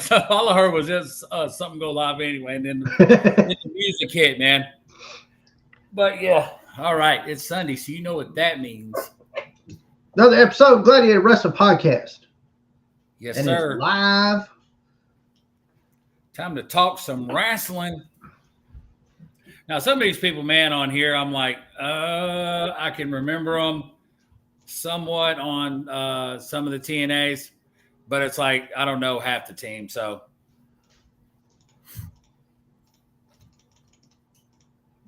But all I heard was just something go live anyway, and then the music hit, man. But yeah, all right, it's Sunday, so you know what that means. Another episode of Gladiator Wrestling Podcast. Yes, and sir. It's live. Time to talk some wrestling. Now, some of these people, man, on here, I'm like, I can remember them somewhat on some of the TNAs, but it's like I don't know half the team. So,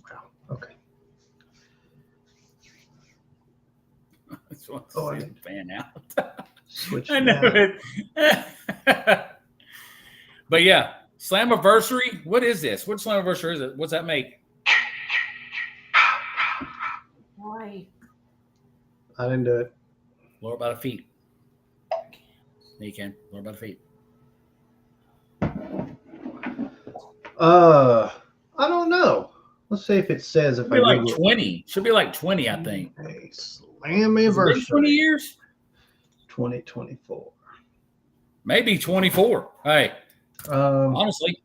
wow, okay. Fan out. Switch. I know it. But yeah, Slammiversary. What is this? What Slammiversary is it? What's that make? Right. I didn't do it. Lower by the feet. You can. Lower by the feet. I don't know. Let's see if it says if Should be like 20. Should be like 20, I think. A Slammiversary. 20 years? 2024. Maybe 24. Hey, honestly.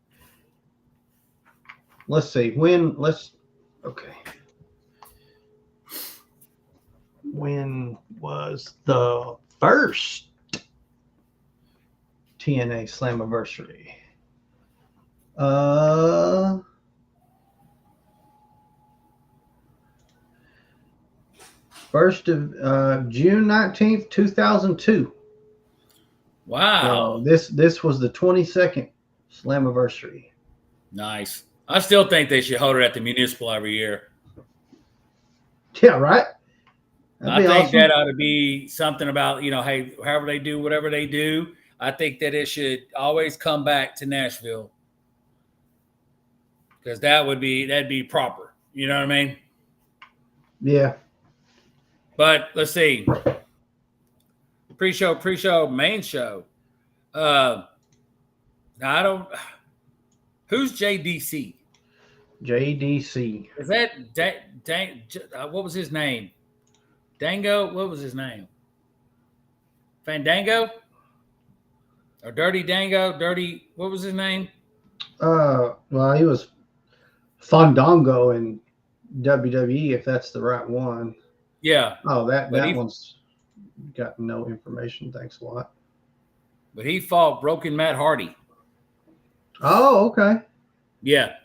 Let's see. Okay. When was the first TNA Slammiversary? First of June 19th, 2002. Wow. This was the 22nd Slammiversary. Nice. I still think they should hold it at the Municipal every year. Yeah, right? I think that ought to be something about, hey, however they do, whatever they do, I think that it should always come back to Nashville. Because that'd be proper. You know what I mean? Yeah. But let's see. Pre-show, main show. Who's JDC? JDC. Is that what was his name? Dango? What was his name? Fandango? Or Dirty Dango? What was his name? Well, he was Fandango in WWE, if that's the right one. Yeah. Oh, that one's got no information. Thanks a lot. But he fought Broken Matt Hardy. Oh, okay. Yeah.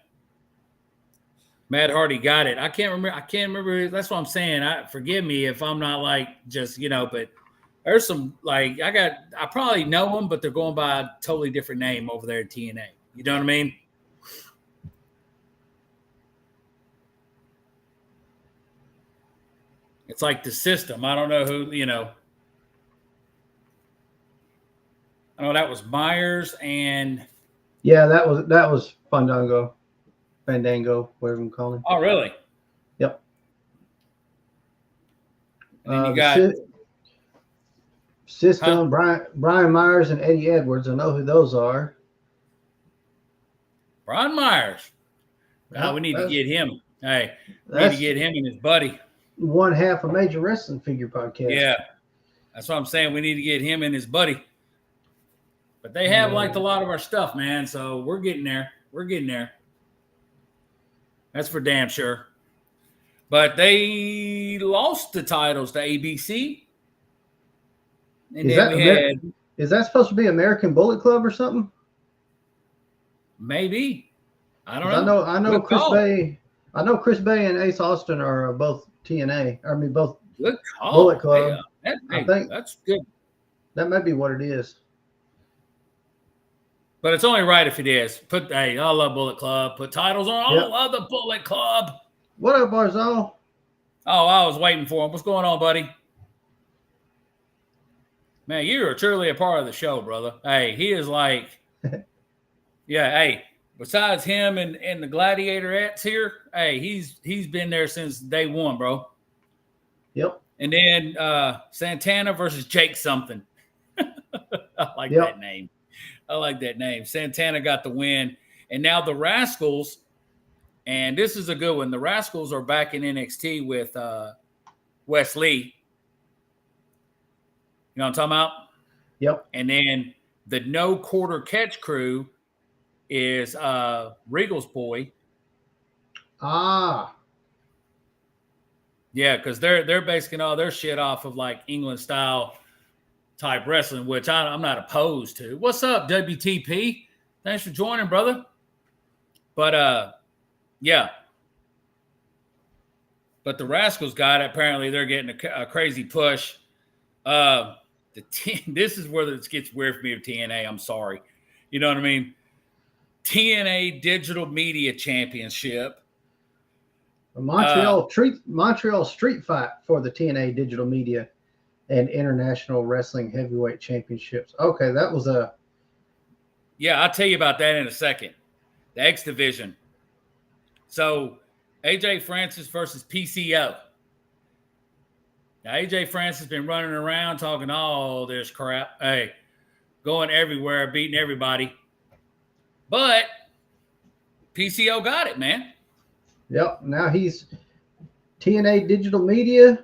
Matt Hardy got it. I can't remember. That's what I'm saying. Forgive me if I'm not like just, but there's some I probably know them, but they're going by a totally different name over there at TNA. You know what I mean? It's like the system. I don't know who, I know that was Myers and. Yeah, that was Fandango, whatever you call him. Oh, really? Yep. And then you got System, Brian Myers and Eddie Edwards. I know who those are. Brian Myers. Now we need to get him. Hey, we need to get him and his buddy. One half of Major Wrestling Figure Podcast. Yeah, that's what I'm saying. We need to get him and his buddy. But they have liked a lot of our stuff, man. So we're getting there. That's for damn sure. But they lost the titles to ABC. And is that supposed to be American Bullet Club or something? Maybe. I don't know. I know Chris Bay. I know Chris Bay and Ace Austin are both TNA. I mean, both Bullet Club. I think that's good. That might be what it is. But it's only right if it is. I love Bullet Club. Put titles on all of the Bullet Club. What up, Barzal? Oh, I was waiting for him. What's going on, buddy? Man, you are truly a part of the show, brother. Hey, he is like, hey, besides him and the Gladiatorettes here, hey, he's been there since day one, bro. Yep. And then Santana versus Jake something. I like that name. Santana got the win. And now the Rascals, and this is a good one. The Rascals are back in NXT with Wes Lee. You know what I'm talking about? Yep. And then The no quarter catch crew is Regal's boy. Ah. Yeah, because they're basing all their shit off of like England style type wrestling, which I'm not opposed to. What's up, WTP? Thanks for joining, brother. But yeah. But the Rascals got it. Apparently, they're getting a crazy push. This is where it gets weird for me with TNA. I'm sorry. You know what I mean? TNA Digital Media Championship. Montreal Street Fight for the TNA Digital Media and International Wrestling Heavyweight Championships. Okay, that was a... Yeah, I'll tell you about that in a second. The X Division. So, AJ Francis versus PCO. Now, AJ Francis has been running around talking all this crap. Hey, going everywhere, beating everybody. But PCO got it, man. Yep. Now he's TNA Digital Media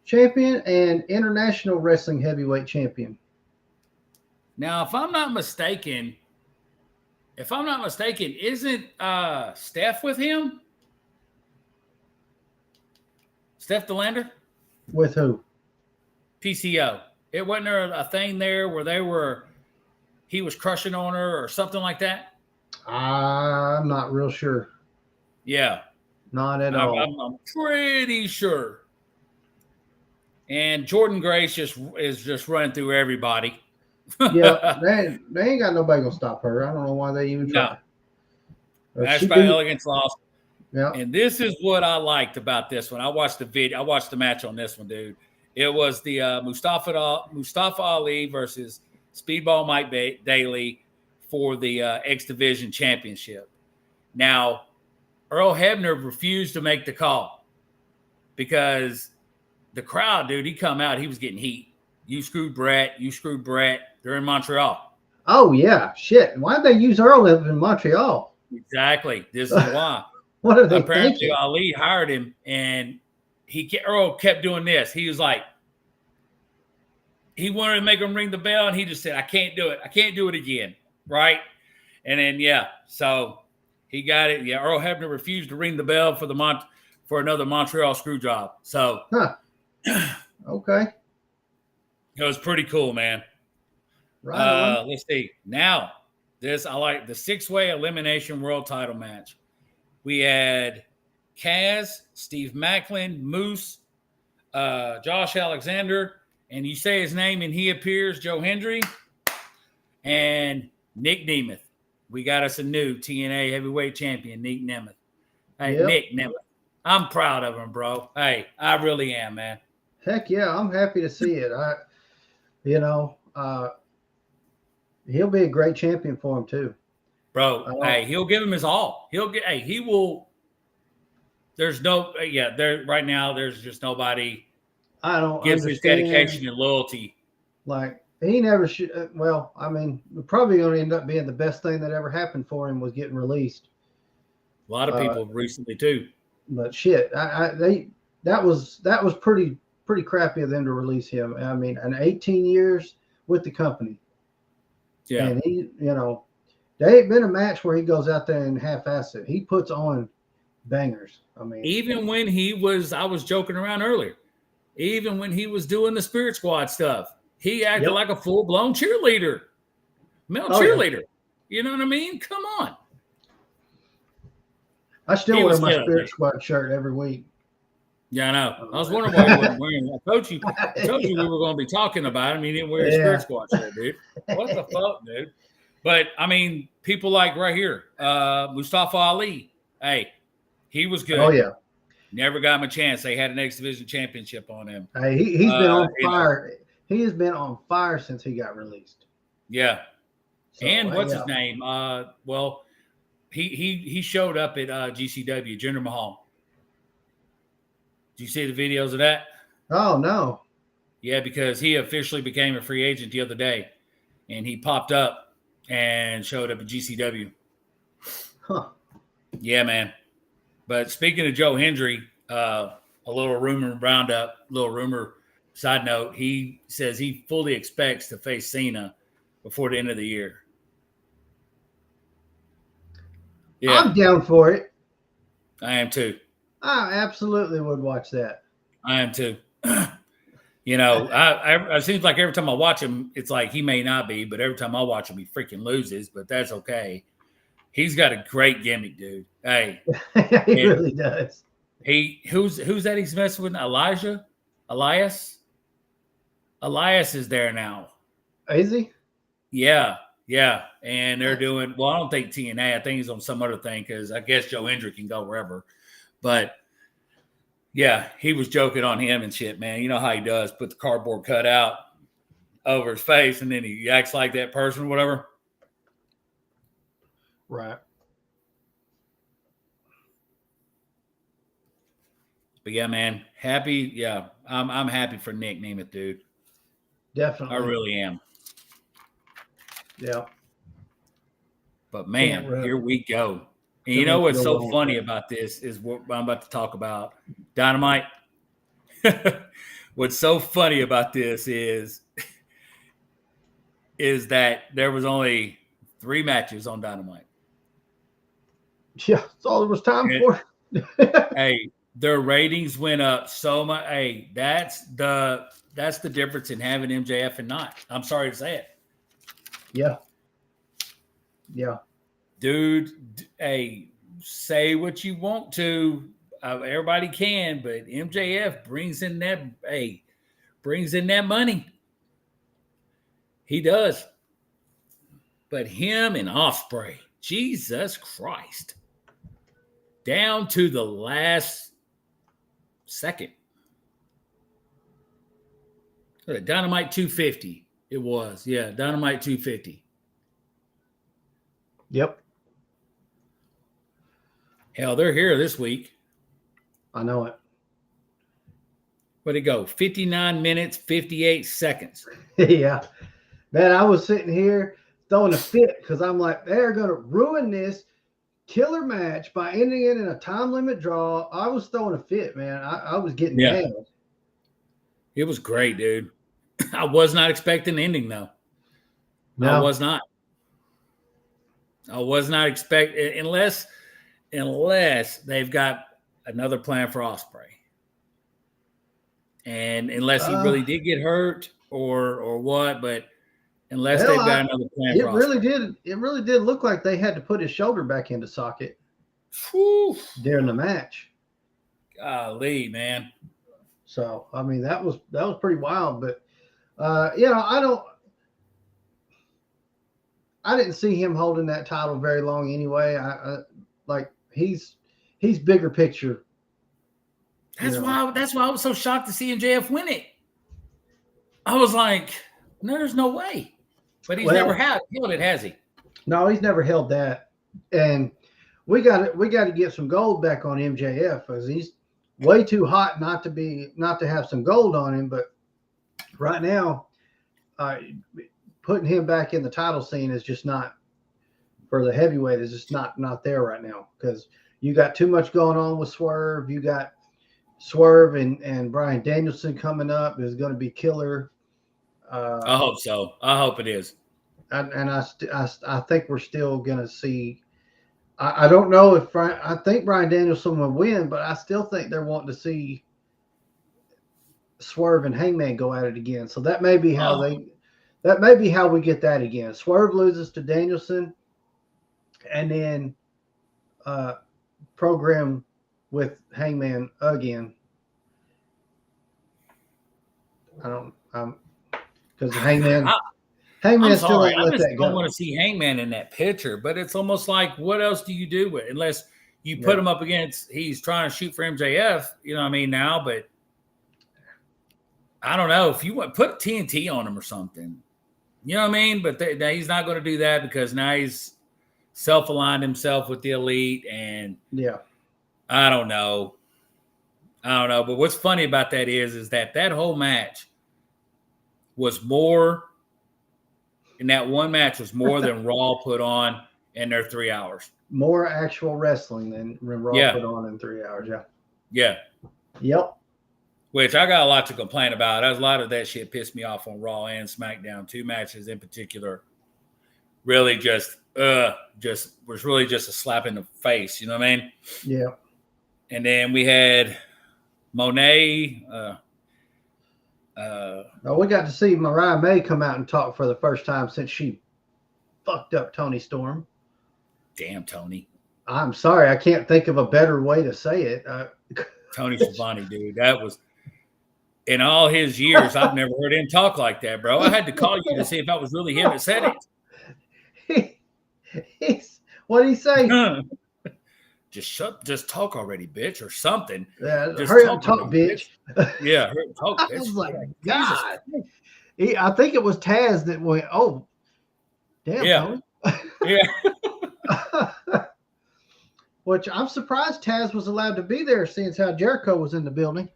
Champion and International Wrestling Heavyweight Champion. Now, if I'm not mistaken, isn't Steph with him? Steph DeLander? With who? PCO. It wasn't there a thing there where he was crushing on her or something like that? I'm not real sure. Yeah. Not at all. I'm pretty sure. And Jordan Grace is just running through everybody. Yeah, they ain't got nobody gonna stop her. I don't know why they even try. Match by Elegance lost. Yeah. And this is what I liked about this one. I watched the match on this one, dude. It was the Mustafa Ali versus Speedball Mike Daly for the X Division Championship. Now, Earl Hebner refused to make the call because the crowd, dude, he come out, he was getting heat. You screwed Brett. They're in Montreal. Oh, yeah. Shit. Why'd they use Earl in Montreal? Exactly. This is why. What are they Apparently, thinking? Ali hired him, and Earl kept doing this. He was like, he wanted to make him ring the bell, and he just said, I can't do it. I can't do it again. Right? And then, yeah, so he got it. Yeah, Earl Hebner refused to ring the bell for another Montreal screw job. So, okay. It was pretty cool, man. Right. Let's see. Now, I like the 6-way elimination world title match. We had Kaz, Steve Macklin, Moose, Josh Alexander, and you say his name and he appears, Joe Hendry, and Nick Nemeth. We got us a new TNA heavyweight champion, Nick Nemeth. Hey, yep. Nick Nemeth. I'm proud of him, bro. Hey, I really am, man. Heck yeah, I'm happy to see it. He'll be a great champion for him too. Bro, hey, he'll give him his all. He will. There's right now, there's just nobody. I don't gives his dedication and loyalty. Like, he never should. Probably going to end up being the best thing that ever happened for him was getting released. A lot of people recently too. But shit, that was pretty crappy of them to release him. I mean, 18 years with the company. Yeah. And he, there ain't been a match where he goes out there and half-ass it. He puts on bangers. I mean, even when I was joking around earlier, even when he was doing the Spirit Squad stuff, he acted like a full-blown cheerleader, cheerleader. Yeah. You know what I mean? Come on. I still wear my Spirit Squad shirt every week. Yeah, I know. I was wondering why you weren't wearing it. I told you we were going to be talking about him. He didn't wear his Spirit Squad shirt, dude. What the fuck, dude? But, I mean, people like right here, Mustafa Ali. Hey, he was good. Oh, yeah. Never got him a chance. They had an X Division championship on him. Hey, he's been on fire. He has been on fire since he got released. Yeah. So, and what's his name? He showed up at GCW, Jinder Mahal. Did you see the videos of that? Oh, no. Yeah, because he officially became a free agent the other day, and he popped up and showed up at GCW. Huh. Yeah, man. But speaking of Joe Hendry, a little rumor roundup, side note, he says he fully expects to face Cena before the end of the year. Yeah, I'm down for it. I am too. I absolutely would watch that. I am too. I it seems like every time I watch him, it's like he may not be, but every time I watch him, he freaking loses. But that's okay. He's got a great gimmick, dude. Hey, He really does. Who's that he's messing with? Elias is there now. Is he? Yeah. And they're doing well. I don't think TNA. I think he's on some other thing because I guess Joe Hendry can go wherever. But yeah, he was joking on him and shit, man. You know how he does, put the cardboard cutout over his face and then he acts like that person or whatever. Right. But yeah, man, happy. Yeah, I'm happy for Nick Nemeth, dude. Definitely. I really am. Yeah. But man, here we go. And you know what's so funny about this is what I'm about to talk about. Dynamite. What's so funny about this is that there was only 3 matches on Dynamite. Yeah, that's all there was time for. Hey, their ratings went up so much. Hey, that's the difference in having MJF and not. I'm sorry to say it. Yeah. Dude, hey, say what you want to. Everybody can, but MJF brings in that money. He does. But him and Ospreay, Jesus Christ. Down to the last second. Dynamite 250. It was. Yeah, Dynamite 250. Yep. Hell, they're here this week. I know it. Where'd it go? 59 minutes, 58 seconds. Yeah. Man, I was sitting here throwing a fit because I'm like, they're going to ruin this killer match by ending it in a time limit draw. I was throwing a fit, man. I was getting mad. It was great, dude. I was not expecting the ending, though. No. I was not. I was not expecting, unless they've got another plan for Ospreay. And unless he really did get hurt or what, but unless they've got another plan for Ospreay. It really did look like they had to put his shoulder back into socket during the match. Golly, man. So, I mean, that was pretty wild, but I didn't see him holding that title very long anyway. He's bigger picture. That's why I was so shocked to see MJF win it. I was like, no, there's no way. But he's never held it, has he? No, he's never held that. And we got to get some gold back on MJF because he's way too hot not to have some gold on him. But right now, putting him back in the title scene is just not, for the heavyweight, is just not there right now because you got too much going on with Swerve. You got Swerve and Bryan Danielson coming up is going to be killer. I hope so. I hope it is. I think we're still going to see. I don't know if I think Bryan Danielson will win, but I still think they're wanting to see Swerve and Hangman go at it again. So that may be how we get that again. Swerve loses to Danielson, and then program with Hangman again. Because Hangman still ain't let that go. I don't want to see Hangman in that picture, but it's almost like, what else do you do with it? Unless you put him up against, he's trying to shoot for MJF, you know what I mean, now, but I don't know. If you want put TNT on him or something, you know what I mean? But he's not going to do that because now he's self-aligned himself with the Elite, and I don't know. But what's funny about that is that whole match was more, and that one match was more than Raw put on in their 3 hours. More actual wrestling than Raw put on in 3 hours. Yeah. Yep. Which I got a lot to complain about. A lot of that shit pissed me off on Raw and SmackDown, 2 matches in particular. really just was really just a slap in the face. You know what I mean? Yeah. And then we had Monet. We got to see Mariah May come out and talk for the first time since she fucked up Tony Storm. Damn, Tony. I'm sorry, I can't think of a better way to say it. Tony Schiavone, dude, that was in all his years. I've never heard him talk like that, bro. I had to call you to see if that was really him that said it. What did he say? Just talk already, bitch, or something. Yeah, just hurry up, talk, bitch. Yeah, hurry up, talk, bitch. I was like, God. I think it was Taz that went, oh, damn, yeah. Tony. Yeah. Which I'm surprised Taz was allowed to be there, seeing how Jericho was in the building.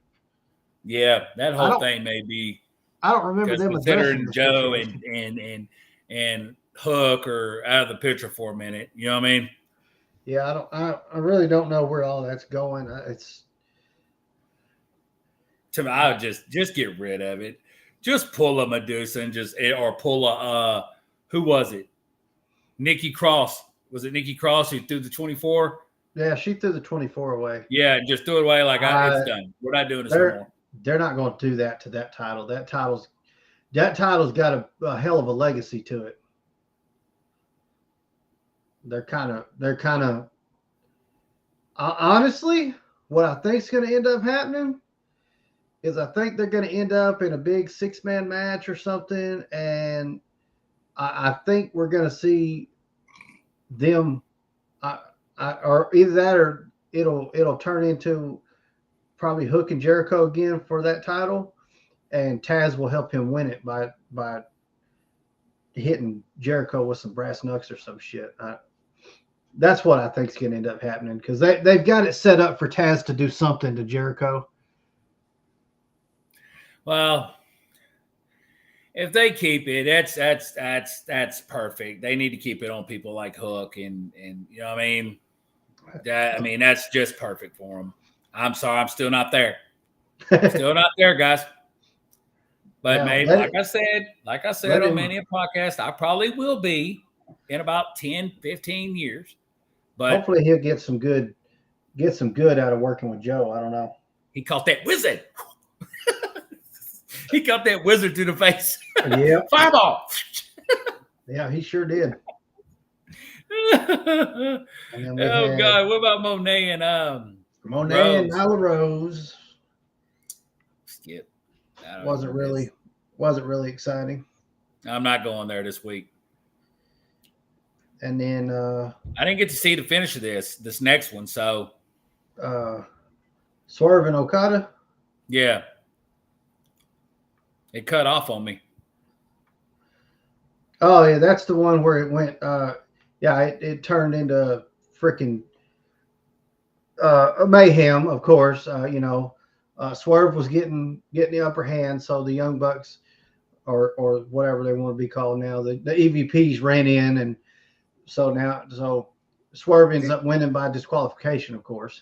Yeah, that whole thing may be. I don't remember them considering Joe and Hook are out of the picture for a minute. You know what I mean? Yeah, I really don't know where all that's going. It's to me, I would just get rid of it. Just pull a Medusa and or pull a who was it? Nikki Cross. Was it Nikki Cross who threw the 24? Yeah, she threw the 24 away. Yeah, just threw it away like it's done. We're not doing this anymore. They're not going to do that to that title. That title's got a hell of a legacy to it. They're kind of honestly, what I think is going to end up happening is I think they're going to end up in a big 6-man match or something, and I think we're going to see them, or either that or it'll turn into probably Hook and Jericho again for that title, and Taz will help him win it by hitting Jericho with some brass knucks or some shit. That's what I think is going to end up happening, because they've got it set up for Taz to do something to Jericho. Well, if they keep it, that's perfect. They need to keep it on people like Hook and you know what I mean. That's just perfect for them. I'm sorry, I'm still not there. Still not there, guys. But maybe, like I said on many a podcast, I probably will be in about 10, 15 years. But hopefully he'll get some good out of working with Joe. I don't know. He caught that wizard. He caught that wizard to the face. Yeah. Fireball. Yeah, he sure did. God, what about Monet and Monet Rose? And Nyla Rose? Skip. Wasn't really exciting. I'm not going there this week. And then I didn't get to see the finish of this next one, so Swerve and Okada. Yeah. It cut off on me. Oh yeah, that's the one where it went. It turned into freaking mayhem. Of course, Swerve was getting the upper hand, so the Young Bucks, or whatever they want to be called now, the EVPs ran in, and so Swerve ends up winning by disqualification. Of course.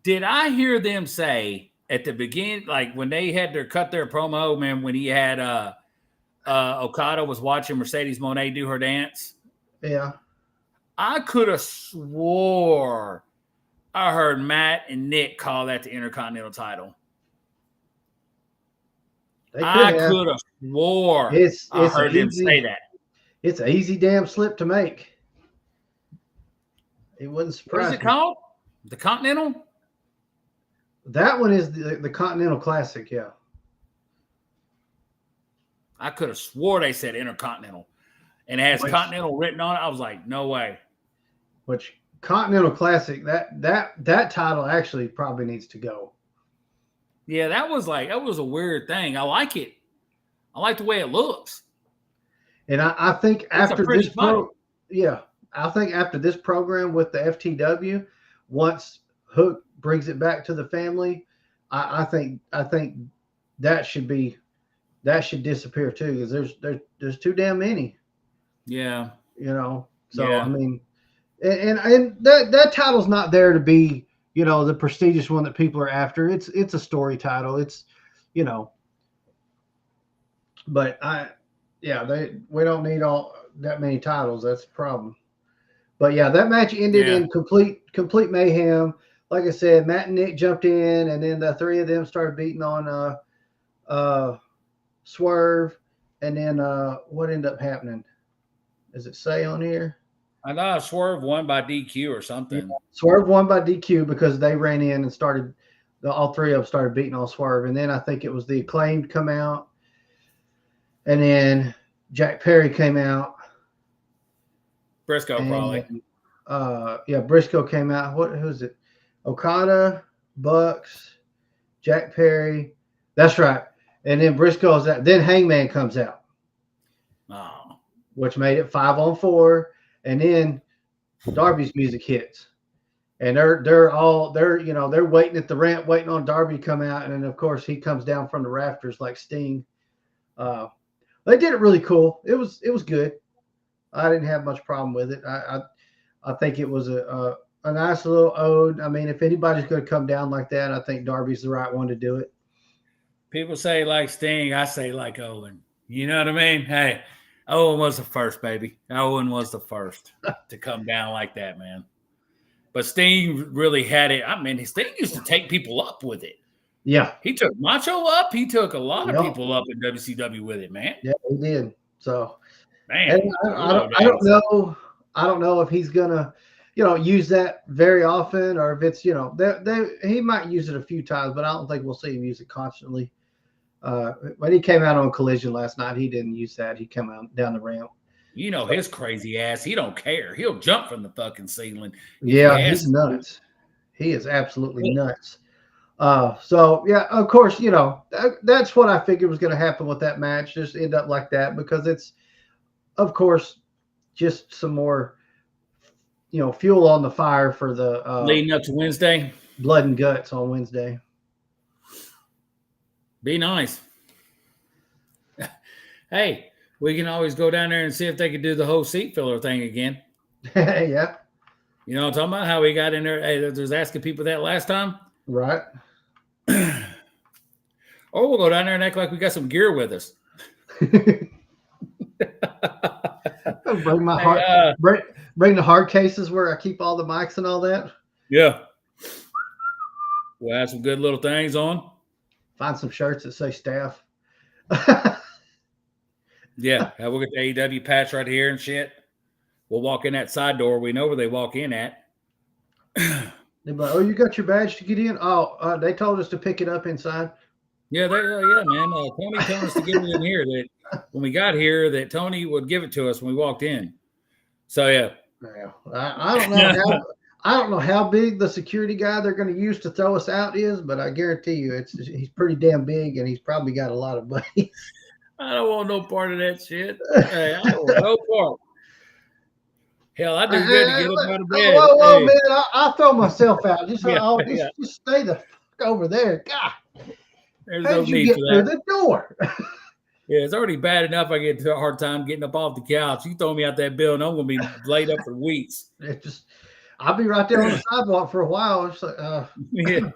Did I hear them say at the beginning, like when they had cut their promo, man, when he had Okada was watching Mercedes Moné do her dance? Yeah. I could have swore I heard Matt and Nick call that the Intercontinental title. I could have swore I heard them say that. It's an easy damn slip to make. It wouldn't surprise me. What is it called? The Continental? That one is the Continental Classic, yeah. I could have swore they said Intercontinental. And it has Continental written on it. I was like, no way. Which Continental Classic, that title actually probably needs to go. Yeah, that was a weird thing. I like it. I like the way it looks. And I think after this I think after this program with the FTW, once Hook brings it back to the family, I think that should disappear too, because there's too damn many. Yeah. So yeah. I mean, and that title's not there to be, the prestigious one that people are after. It's a story title. It's, but we don't need all that many titles. That's the problem. But yeah, that match ended in complete mayhem. Like I said, Matt and Nick jumped in, and then the three of them started beating on Swerve. And then what ended up happening? Does it say on here? I know Swerve won by DQ or something. Yeah, Swerve won by DQ because they ran in and started. All three of them started beating on Swerve, and then I think it was the Acclaimed come out, and then Jack Perry came out. Briscoe probably. Briscoe came out. Who's it? Okada, Bucks, Jack Perry. That's right. And then Briscoe's out. Then Hangman comes out. Oh. Which made it 5-on-4. And then Darby's music hits. And they're waiting at the ramp, waiting on Darby to come out. And then of course he comes down from the rafters like Sting. They did it really cool. It was good. I didn't have much problem with it. I think it was a nice little ode. I mean, if anybody's going to come down like that, I think Darby's the right one to do it. People say like Sting, I say like Owen. You know what I mean? Hey, Owen was the first, baby. Owen was the first to come down like that, man. But Sting really had it. I mean, Sting used to take people up with it. Yeah. He took Macho up. He took a lot of people up in WCW with it, man. Yeah, he did. So, man, I don't know. I don't know if he's gonna, use that very often, or if it's, he might use it a few times, but I don't think we'll see him use it constantly. When he came out on Collision last night, he didn't use that. He came out down the ramp. His crazy ass. He don't care. He'll jump from the fucking ceiling. Yeah, he's nuts. He is absolutely nuts. So yeah, of course, that's what I figured was going to happen with that match. Just end up like that because it's, of course, just some more, fuel on the fire for the leading up to Wednesday. Blood and guts on Wednesday. Be nice. Hey, we can always go down there and see if they could do the whole seat filler thing again. Yeah. You know what I'm talking about? How we got in there. Hey, I was asking people that last time. Right. Or we'll go down there and act like we got some gear with us. Bring my bring the hard cases where I keep all the mics and all that. Yeah. We'll have some good little things on. Find some shirts that say staff. Yeah. We'll get the AEW patch right here and shit. We'll walk in that side door. We know where they walk in at. They're like, oh, you got your badge to get in? Oh, they told us to pick it up inside. Yeah, man. Tony told us to get it in here. That when we got here, that Tony would give it to us when we walked in. So yeah. I don't know. I don't know how big the security guy they're going to use to throw us out is, but I guarantee you, he's pretty damn big, and he's probably got a lot of buddies. I don't want no part of that shit. Hey, I don't want no part. Hell, I do good to get up out of bed. Whoa, man! I'll throw myself out. Just stay the fuck over there. God, there's how no did you need get for through that. the door? Yeah, it's already bad enough I get a hard time getting up off the couch. You throw me out that building, I'm going to be laid up for weeks. I'll be right there on the sidewalk for a while. It's like, yeah.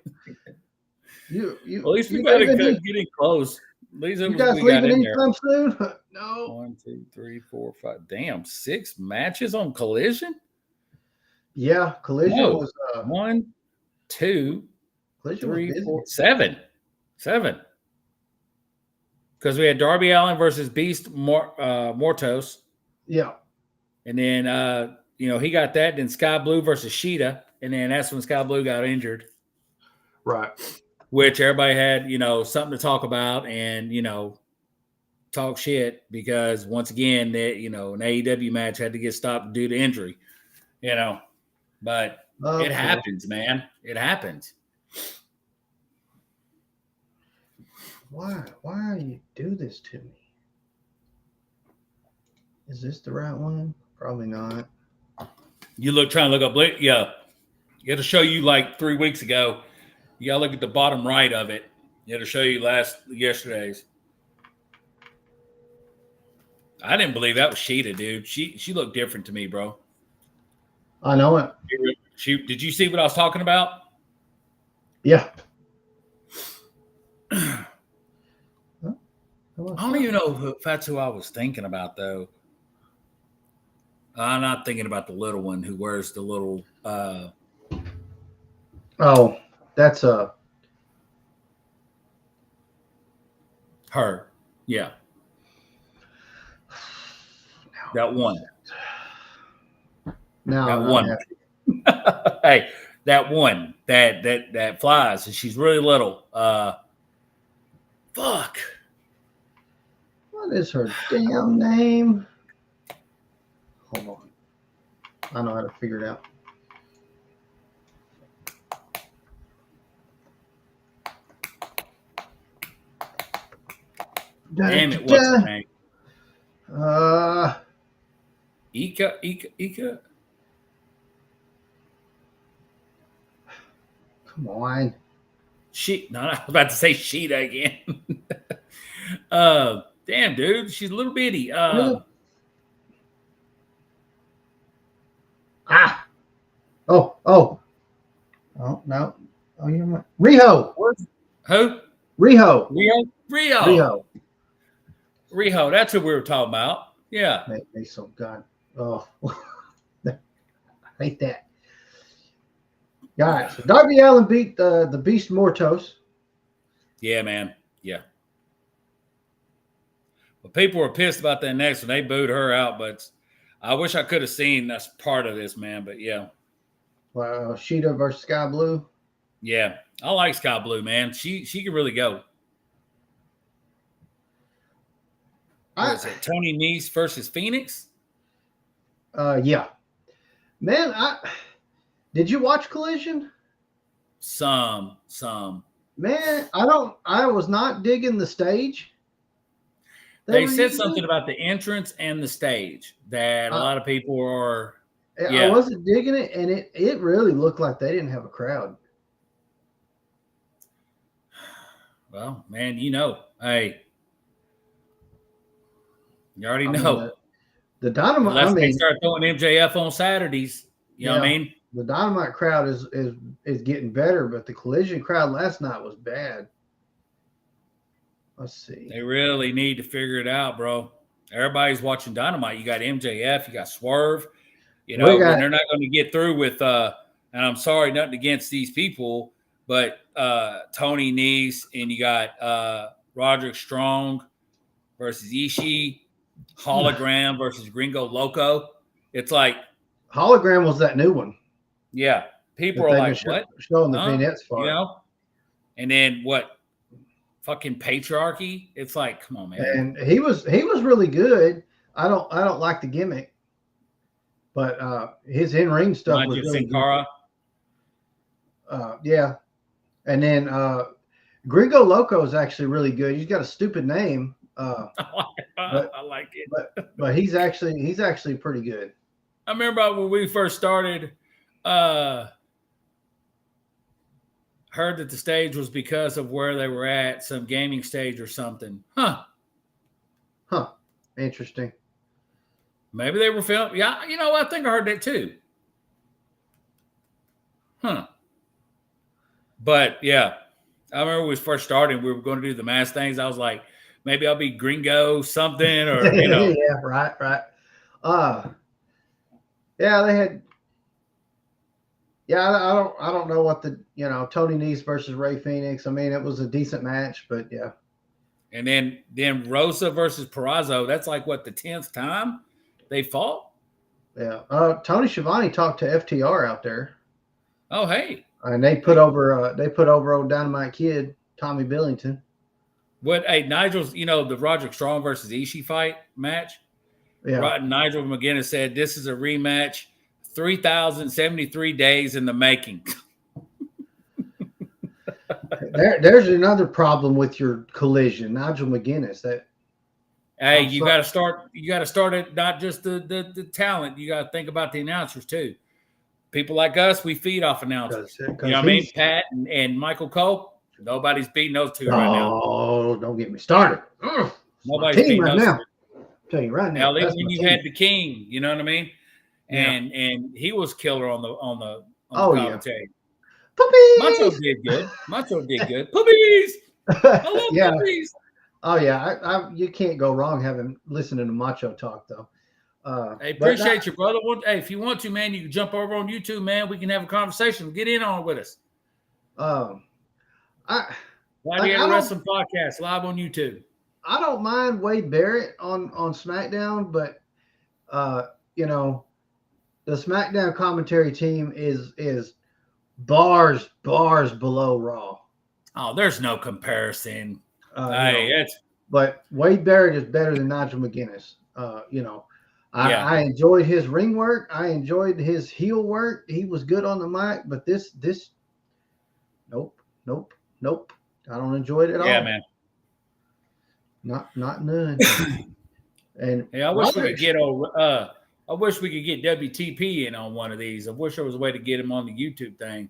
You, well, at least we got to get in close. You guys leaving anytime soon? No. 1, 2, 3, 4, 5. Damn, 6 matches on Collision? Yeah, Collision was 1, 2, Collision 3, 4, 7. 7. Because we had Darby Allin versus Beast Mortos. Yeah. And then he got that. Then Sky Blue versus Sheeta. And then that's when Sky Blue got injured. Right. Which everybody had, something to talk about and, talk shit because once again, that, an AEW match had to get stopped due to injury, but it happens, man. It happens. Why you do this to me? Is this the right one? Probably not. You trying to look up, yeah. You had to show you like 3 weeks ago. You gotta look at the bottom right of it. You had to show you yesterday's. I didn't believe that was Sheeta, dude. She looked different to me, bro. I know it. Did you see what I was talking about? Yeah. I don't even know if that's who I was thinking about, though. I'm not thinking about the little one who wears the little. Oh, that's Her. Yeah. That one. No, That one. Hey, that one that flies, and she's really little. Fuck. What is her damn name? Hold on. I know how to figure it out. Damn it, what's her name? Ika. Come on. No, I was about to say Sheeta again. Damn, dude, she's a little bitty. Oh, no. Oh, you're right. Riho. Who? Riho. Riho. That's what we were talking about. Yeah. They so God. Oh, I hate that. All right. So Darby Allin beat the Beast Mortos. Yeah, man. Yeah. But people were pissed about that next one. They booed her out, but I wish I could have seen that's part of this, man. But yeah. Sheeta versus Sky Blue. Yeah. I like Sky Blue, man. She can really go. What is it? Tony Nese versus Phoenix? Yeah. Man, did you watch Collision? Some. Man, I was not digging the stage. They said something about the entrance and the stage that a lot of people are. Yeah. I wasn't digging it, and it really looked like they didn't have a crowd. Well, man, hey, you already know. The Dynamite. Unless they start throwing MJF on Saturdays, you know what I mean? The Dynamite crowd is getting better, but the Collision crowd last night was bad. Let's see. They really need to figure it out, bro. Everybody's watching Dynamite. You got MJF, you got Swerve. You know, and they're not going to get through with. And I'm sorry, nothing against these people, but Tony Nese, and you got Roderick Strong versus Ishii, Hologram versus Gringo Loco. It's like Hologram was that new one. Yeah, people are like, "What?" Showing the vignettes for you know. And then what? Fucking patriarchy. It's like, come on, man. And he was really good. I don't like the gimmick, but his in-ring stuff was really good. Yeah, and then Gringo Loco is actually really good. He's got a stupid name. I like it, but he's actually pretty good. I remember when we first started. Heard that the stage was because of where they were at, some gaming stage or something. Huh. Interesting. Maybe they were filming. Yeah, I think I heard that too. But yeah, I remember when we first started, we were going to do the mass things. I was like, maybe I'll be Gringo something, or yeah, right. Yeah, they had. Yeah, I don't know what Tony Nese versus Ray Phoenix. I mean, it was a decent match, but yeah. And then Rosa versus Purrazzo. That's like what, the 10th time they fought? Yeah. Tony Schiavone talked to FTR out there. Oh, hey. And they put over old Dynamite Kid, Tommy Billington. Nigel's, the Roderick Strong versus Ishii fight match. Yeah. Nigel McGuinness said this is a rematch. 3,073 days in the making. There's another problem with your Collision, Nigel McGuinness. You got to start. You got to start at not just the talent. You got to think about the announcers too. People like us, we feed off announcers. You know what I mean? Pat and Michael Cole. Nobody's beating those two right now. Oh, don't get me started. Nobody's beating right those now. two. I'll tell you right now. Now, when you had the King, you know what I mean? And he was killer on the commentary. Puppies! Macho did good. Puppies! I love puppies. Oh yeah, you can't go wrong listening to Macho talk though. Hey, appreciate you, brother. Hey, if you want to, man, you can jump over on YouTube, man. We can have a conversation. Get in on it with us. Gladiator Wrestling Podcast live on YouTube. I don't mind Wade Barrett on SmackDown, but the SmackDown commentary team is bars below Raw. Oh, there's no comparison. But Wade Barrett is better than Nigel McGuinness. I enjoyed his ring work. I enjoyed his heel work. He was good on the mic, but this, nope. I don't enjoy it at all. Yeah, man. Not none. And I wish we could get WTP in on one of these. I wish there was a way to get him on the YouTube thing.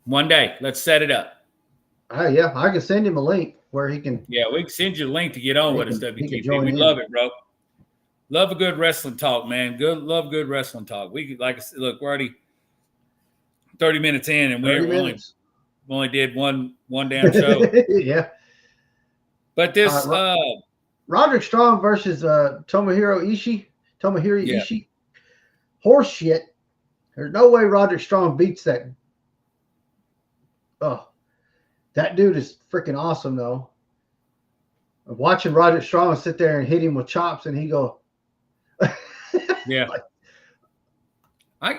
One day, let's set it up. Yeah, I can send him a link where he can. Yeah, we can send you a link to get on with us, WTP. We love it, bro. Love a good wrestling talk, man. Love good wrestling talk. We could, like I said, look, we're already 30 minutes in, and we only did one damn show. Yeah. But this Roderick Strong versus Tomohiro Ishii. Horse shit. There's no way Roderick Strong beats that. Oh, that dude is freaking awesome, though. Watching Roderick Strong sit there and hit him with chops, and he go. Yeah.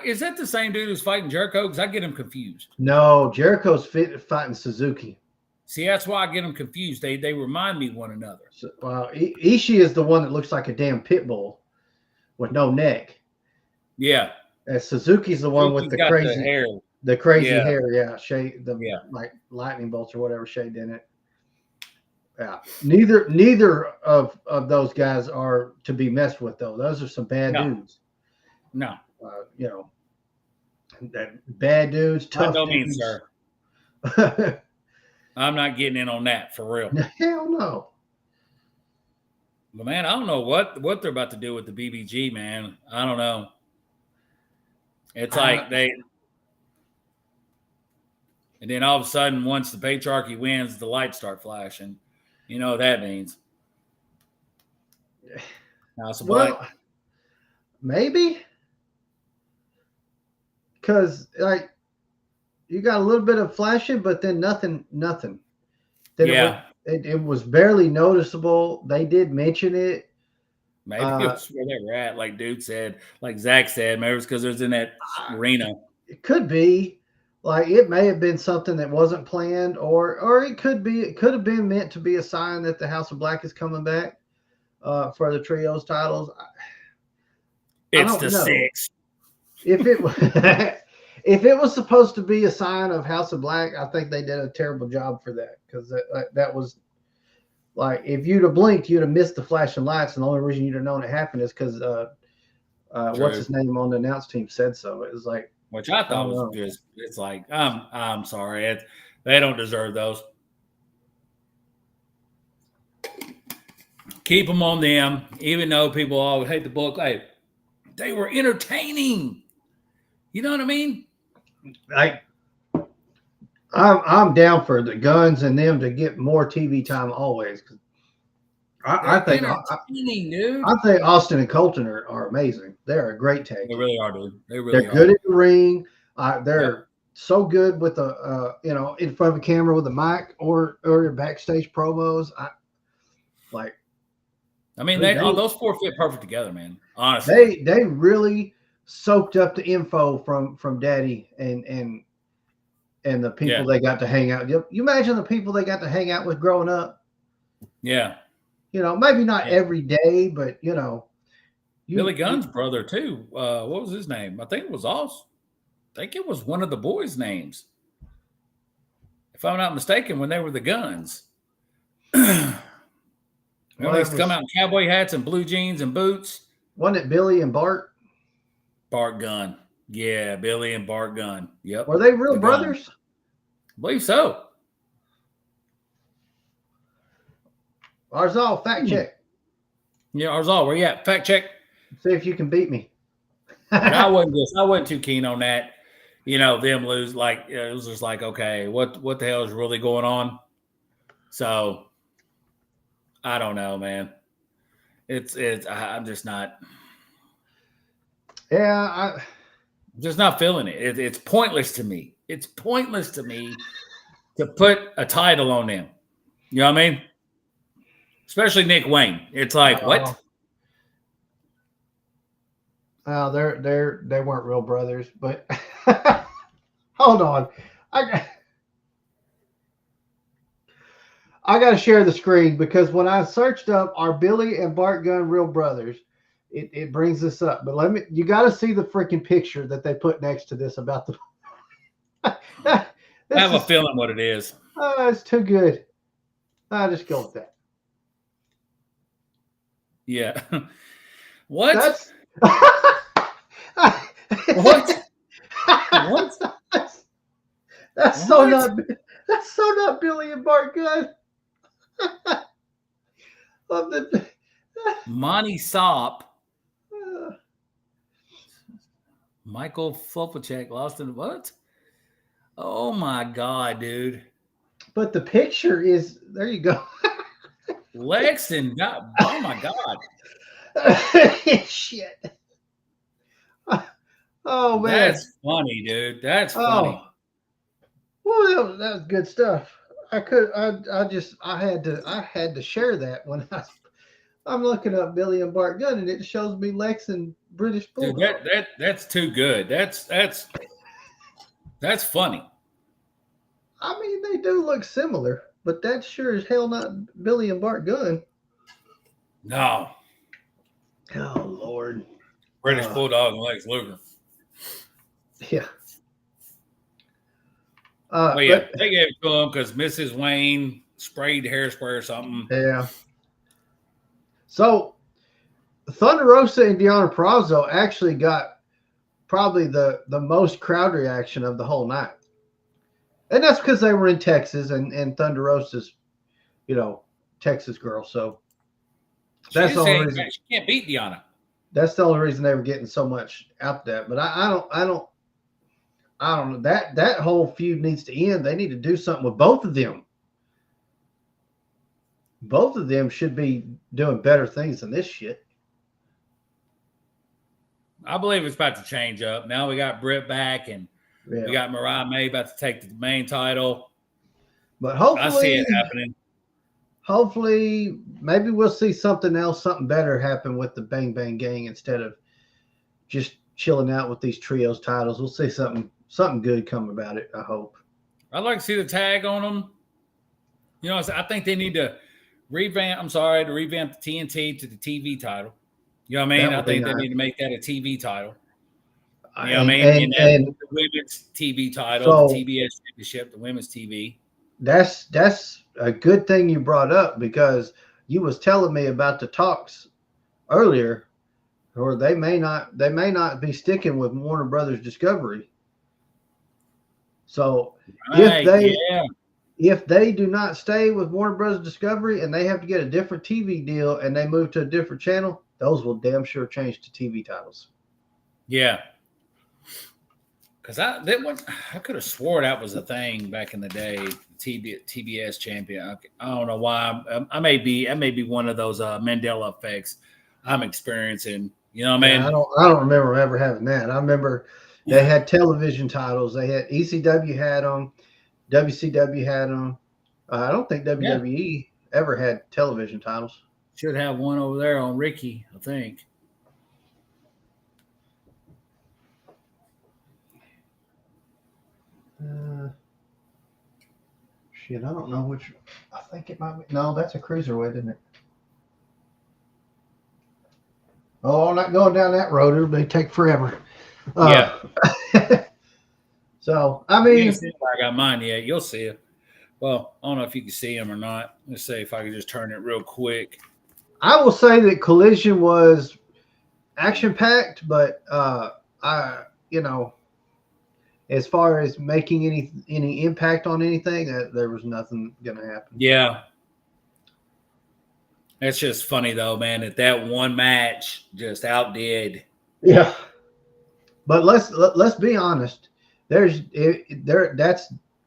Is that the same dude who's fighting Jericho? Because I get him confused. No, Jericho's fighting Suzuki. See, that's why I get them confused. They remind me of one another. So, Ishii is the one that looks like a damn pit bull with no neck. Yeah. And Suzuki's the one with the crazy hair. The crazy hair, shade, like lightning bolts or whatever shade in it. Yeah, neither of those guys are to be messed with, though. Those are some bad dudes. No, bad dudes, tough. By no means, sir. I'm not getting in on that for real. Hell no. But man, I don't know what they're about to do with the BBG, man. I don't know. It's like and then all of a sudden, once the patriarchy wins, the lights start flashing. You know what that means. Well, maybe. Because, like, you got a little bit of flashing, but then nothing. Then it was barely noticeable. They did mention it. Maybe it was where they were at, like dude said, like Zach said. Maybe it's because it was in that arena. It could be. Like, it may have been something that wasn't planned, or it could have been meant to be a sign that the House of Black is coming back for the trios titles. It's the 6. If it was supposed to be a sign of House of Black, I think they did a terrible job for that, because that was like, if you'd have blinked, you'd have missed the flashing lights, and the only reason you'd have known it happened is because what's his name on the announce team said so. It was like. Which I thought was just, it's like, I'm sorry. They don't deserve those. Keep them on them, even though people always hate the book. Hey, they were entertaining. You know what I mean? I'm down for the Guns and them to get more TV time always. I think Austin and Colton are amazing. They're a great tag. They really are, dude. They're good in the ring. They're so good with the in front of a camera with a mic or backstage promos. Those 4 fit perfect together, man. Honestly, they really soaked up the info from Daddy and the people they got to hang out. You imagine the people they got to hang out with growing up. Yeah. Maybe not every day, but Billy Gunn's brother too. What was his name? I think it was one of the boys' names. If I'm not mistaken, when they were the Guns. They used to come out in cowboy hats and blue jeans and boots. Wasn't it Billy and Bart? Bart Gunn. Yeah, Billy and Bart Gunn. Yep. Were they real brothers? I believe so. Arzal, fact check. Yeah, Arzal, where you at? Fact check. See if you can beat me. I wasn't too keen on that. Them lose. Like, it was just like, okay, what the hell is really going on? So I don't know, man. I'm just not. Yeah, Just not feeling it. It's pointless to me. It's pointless to me to put a title on them. You know what I mean? Especially Nick Wayne. It's like, what? They weren't real brothers, but hold on. I got to share the screen because when I searched up are Billy and Bart Gunn real brothers, it brings this up. But you got to see the freaking picture that they put next to this about the. I have a feeling what it is. Oh, it's too good. I'll just go with that. Yeah. What? That's what? What? That's so not Billy and Bart Gunn. Monty Sopp. Michael Flopacek lost in what? Oh my God, dude. But the picture is there you go. Lex and God, oh my God. Shit. Oh man. That's funny, dude. That's funny. Well, that was good stuff. I had to share that when I'm looking up Billy and Bart Gunn and it shows me Lex and British Bulldog. Dude, that's too good. That's funny. I mean, they do look similar, but that's sure as hell not Billy and Bart Gunn. No. Oh Lord. British Bulldog and Lex Luger. Yeah. But yeah, they gave it to him because Mrs. Wayne sprayed hairspray or something. Yeah. So Thunder Rosa and Deonna Purrazzo actually got probably the most crowd reaction of the whole night. And that's because they were in Texas and Thunder Rosa's, Texas girl. So that's the only reason. She can't beat Deonna. That's the only reason they were getting so much out there. But I don't know. That whole feud needs to end. They need to do something with both of them. Both of them should be doing better things than this shit. I believe it's about to change up. Now we got Britt back and we got Mariah May about to take the main title. But hopefully, I see it happening. Hopefully, maybe we'll see something else, something better happen with the Bang Bang Gang instead of just chilling out with these trios titles. We'll see something good come about it, I hope. I'd like to see the tag on them. I think they need to revamp the TNT to the TV title. You know what I mean? I think they need to make that a TV title. You know what I mean? And the women's TV title, the TBS Championship, the women's TV. That's a good thing you brought up because you was telling me about the talks earlier, or they may not be sticking with Warner Brothers Discovery. So if they do not stay with Warner Brothers Discovery and they have to get a different TV deal and they move to a different channel, those will damn sure change to TV titles. Yeah. Because I could have swore that was a thing back in the day, TBS champion. I don't know why. I may be one of those Mandela effects I'm experiencing. You know what I mean? I don't remember ever having that. I remember they had television titles. They had ECW had them, WCW had them. I don't think WWE ever had television titles. Should have one over there on Ricky, I think. Shit, I don't know which. I think it might be. No, that's a cruiserweight, isn't it? Oh, I'm not going down that road. It may take forever. Yeah. So, I mean. You see if I got mine yet. You'll see it. Well, I don't know if you can see them or not. Let's see if I can just turn it real quick. I will say that Collision was action-packed, but as far as making any impact on anything, there was nothing going to happen. Yeah. It's just funny though, man, that one match just outdid. Yeah. But let's be honest. That's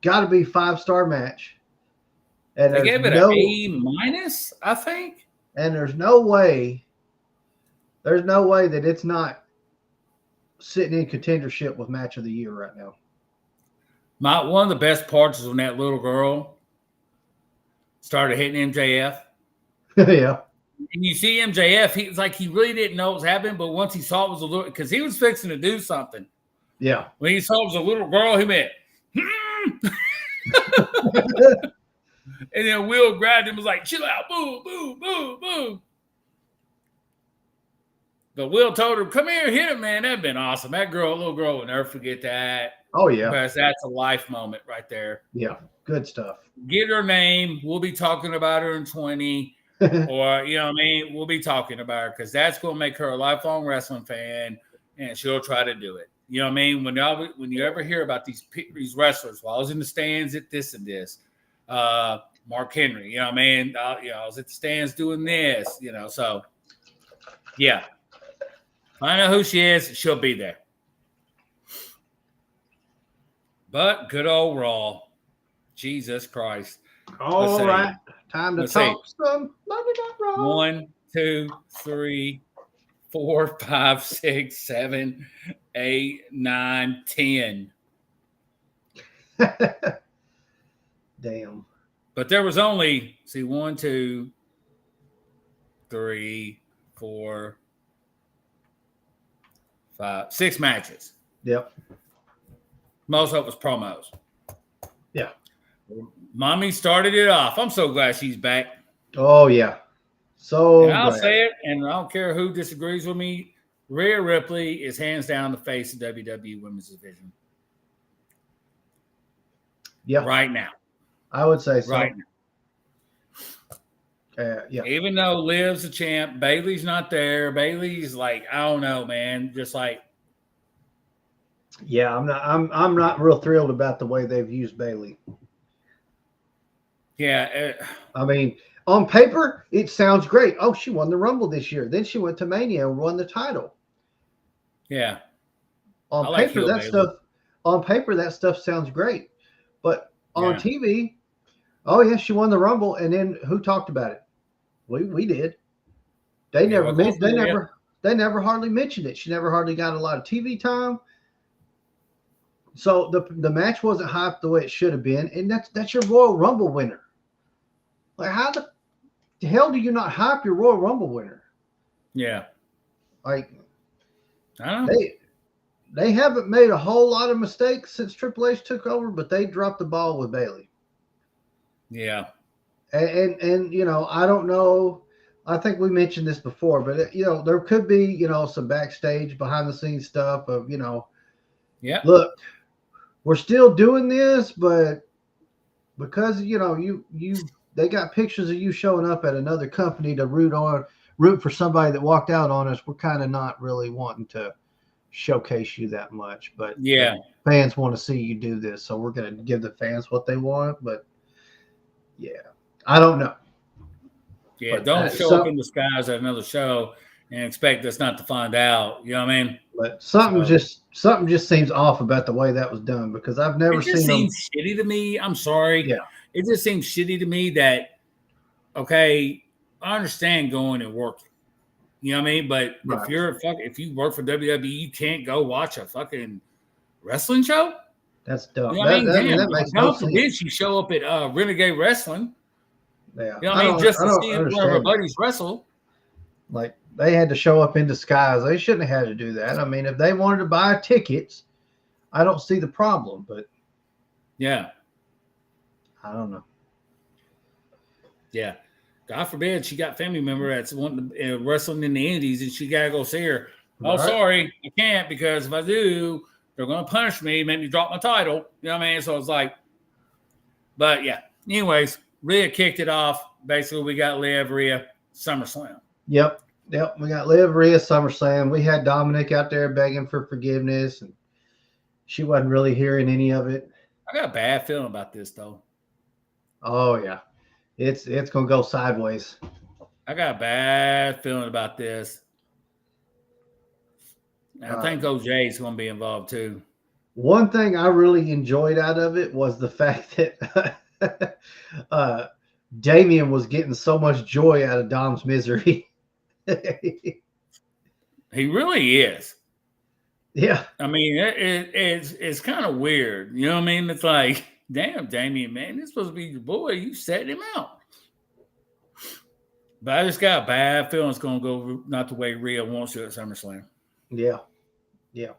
got to be 5-star match. And they gave it an A-, I think. And there's no way that it's not sitting in contendership with match of the year right now. One of the best parts is when that little girl started hitting MJF. Yeah. And you see MJF, he really didn't know what was happening, but once he saw it was a little, because he was fixing to do something. Yeah. When he saw it was a little girl, he went, and then Will grabbed him and was like, chill out, boo, boo, boo, boo. But Will told him, come here, hit him, man. That'd been awesome. That little girl, will never forget that. Oh, yeah. Because that's a life moment right there. Yeah. Good stuff. Get her name. We'll be talking about her in 20. Or, you know what I mean? We'll be talking about her because that's going to make her a lifelong wrestling fan, and she'll try to do it. You know what I mean? When you ever hear about these wrestlers, well, I was in the stands at this and this, Mark Henry, you know what I mean? I was at the stands doing this, so, yeah. Find out who she is, she'll be there. But good old Raw. Jesus Christ. All right. Time to talk some Monday Night Raw. 1, 2, 3, 4, 5, 6, 7, 8, 9, 10. Damn. But there was only 1, 2, 3, 4, 5, 6 matches. Yep. Most of it was promos. Yeah. Mommy started it off. I'm so glad she's back. Oh, yeah. So and I'll say it, and I don't care who disagrees with me. Rhea Ripley is hands down the face of WWE Women's Division. Yeah. Right now. I would say so. Right now. Yeah. Even though Liv's a champ, Bayley's not there. Bayley's like, I don't know, man. Just like. Yeah, I'm not real thrilled about the way they've used Bayley. Yeah. I mean, on paper, it sounds great. Oh, she won the Rumble this year. Then she went to Mania and won the title. Yeah. On paper, that stuff sounds great. But on TV, oh yeah, she won the Rumble, and then who talked about it? We did. They never hardly mentioned it. She never hardly got a lot of TV time. So the match wasn't hyped the way it should have been, and that's your Royal Rumble winner. Like, how the hell do you not hype your Royal Rumble winner? Yeah. Like, I don't know. They haven't made a whole lot of mistakes since Triple H took over, but they dropped the ball with Bayley. Yeah. And I don't know. I think we mentioned this before, but there could be, some backstage behind the scenes stuff of, yeah. Look, we're still doing this, but because they got pictures of you showing up at another company to root for somebody that walked out on us, we're kind of not really wanting to showcase you that much. But yeah, fans want to see you do this, so we're going to give the fans what they want. But yeah, I don't know. Yeah, but don't show up in disguise at another show and expect us not to find out. You know what I mean? But something just seems off about the way that was done, because I've never seen. It just seems shitty to me. I'm sorry. Yeah. It just seems shitty to me that, okay, I understand going and working. You know what I mean? But right. if you work for WWE, you can't go watch a fucking wrestling show? That's dumb. You know that makes no sense. Did you show up at Renegade Wrestling? Yeah. You know what I mean? Just to see one of our buddies wrestle. Like, they had to show up in disguise. They shouldn't have had to do that. I mean, if they wanted to buy tickets, I don't see the problem. But yeah, I don't know. Yeah, God forbid she got family member that's wanting to, wrestling in the Indies, and she gotta go see her. Oh, right. Sorry, I can't, because if I do, they're gonna punish me, make me drop my title. You know what I mean? So it's like, but yeah. Anyways, Rhea kicked it off. Basically, we got Liv, Rhea, SummerSlam. Yep. We got Liv, Rhea, SummerSlam. We had Dominic out there begging for forgiveness, and she wasn't really hearing any of it. I got a bad feeling about this, though. Oh yeah, it's gonna go sideways. I got a bad feeling about this. And I think OJ is gonna be involved too. One thing I really enjoyed out of it was the fact that Damian was getting so much joy out of Dom's misery. He really is. Yeah. I mean, it's kind of weird. You know what I mean? It's like, damn, Damian, man, this is supposed to be your boy. You setting him out. But I just got a bad feeling it's going to go not the way Rhea wants to at SummerSlam. Yeah. Yeah.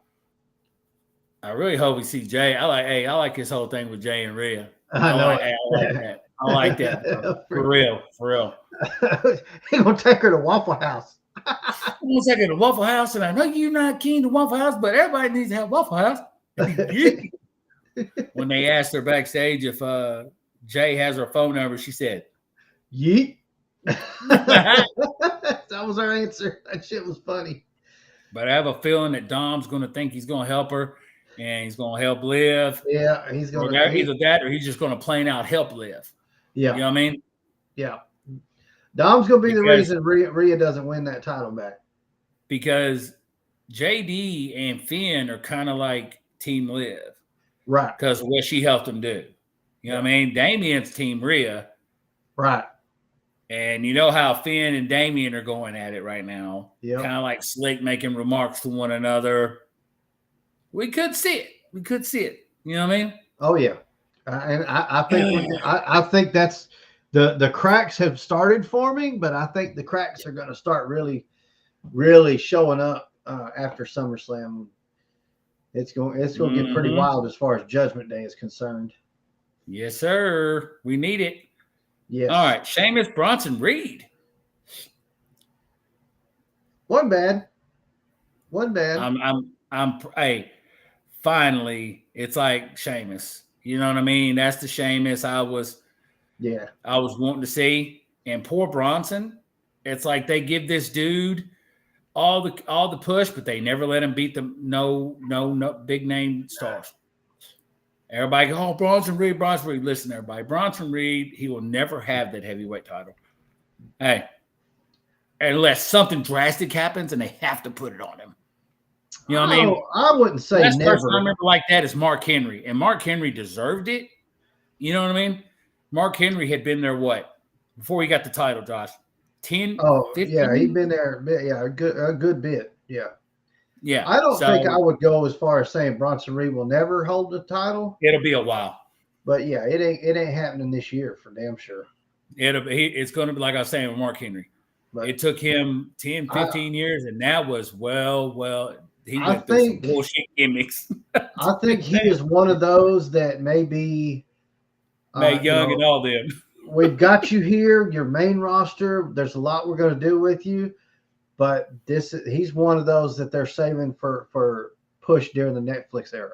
I really hope we see Jay. I like this whole thing with Jay and Rhea. I know. I like that. I like that. Bro. For real. He's going to take her to Waffle House. I'm going to take her to Waffle House, and I know you're not keen to Waffle House, but everybody needs to have Waffle House. When they asked her backstage if Jay has her phone number, she said, yeet. That was her answer. That shit was funny. But I have a feeling that Dom's going to think he's going to help her, and he's going to help Liv. Yeah, he's going to either that or he's just going to plain out help Liv. Yeah, you know what I mean. Yeah, Dom's going to be the reason Rhea doesn't win that title back. Because JD and Finn are kind of like Team Liv, right? Because of what she helped them do. You know what I mean. Damien's Team Rhea, right? And you know how Finn and Damien are going at it right now. Yep. Kind of like slick, making remarks to one another. We could see it. You know what I mean? Oh yeah, and I think that's the cracks have started forming, but I think the cracks are going to start really, really showing up after SummerSlam. It's going to get pretty wild as far as Judgment Day is concerned. Yes, sir. We need it. Yes. All right, Sheamus, Bronson Reed. One bad. Hey, finally, it's like Sheamus. You know what I mean? That's the Sheamus I was wanting to see. And poor Bronson, it's like they give this dude all the push, but they never let him beat the no big name stars. Everybody go, oh, Bronson Reed. Listen, everybody. Bronson Reed, he will never have that heavyweight title. Hey, unless something drastic happens and they have to put it on him. You know what I mean? I wouldn't say Last never. person I remember like that is Mark Henry. And Mark Henry deserved it. You know what I mean? Mark Henry had been there, before he got the title, Josh? 10, 15? Yeah, he'd been there. Yeah, a good bit. Yeah. Yeah. I don't think I would go as far as saying Bronson Reed will never hold the title. It'll be a while. But yeah, it ain't happening this year for damn sure. It's going to be like I was saying with Mark Henry. But it took him 10, 15 years, and that was he went through some bullshit gimmicks. I think he is one of those that may be Mae Young and all them. We've got you here, your main roster. There's a lot we're going to do with you. But he's one of those that they're saving for push during the Netflix era.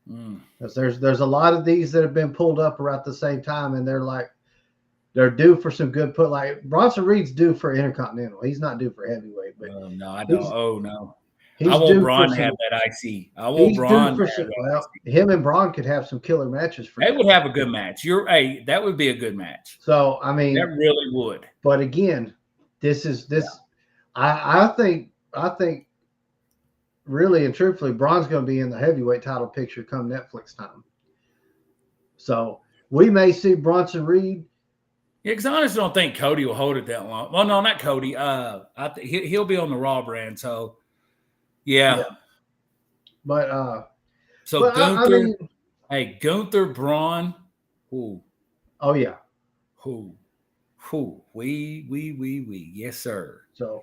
Because there's a lot of these that have been pulled up around the same time, and they're due for some good put. Like Bronson Reed's due for Intercontinental. He's not due for heavyweight. But no, I don't. Oh no, I want Braun to have that IC. I want Braun. Him and Braun could have some killer matches. They would have a good match. That would be a good match. So I mean, that really would. But again. I think really and truthfully, Braun's going to be in the heavyweight title picture come Netflix time. So we may see Bronson Reed. Yeah, because I honestly don't think Cody will hold it that long. Well, no, not Cody. He'll be on the Raw brand. So yeah. But Gunther, Gunther, Braun. Ooh. Oh yeah. Who? We. Yes, sir. So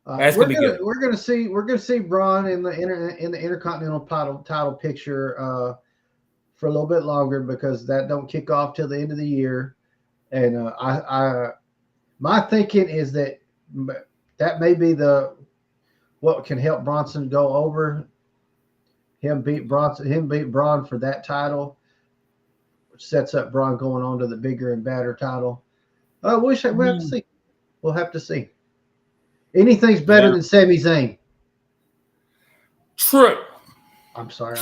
that's gonna be good. We're gonna see Braun in the Intercontinental title picture for a little bit longer because that don't kick off till the end of the year. And my thinking is that may be what can help Bronson go over. Him beat Braun for that title, which sets up Braun going on to the bigger and badder title. We'll have to see. We'll have to see. Anything's better than Sami Zayn. True. I'm sorry.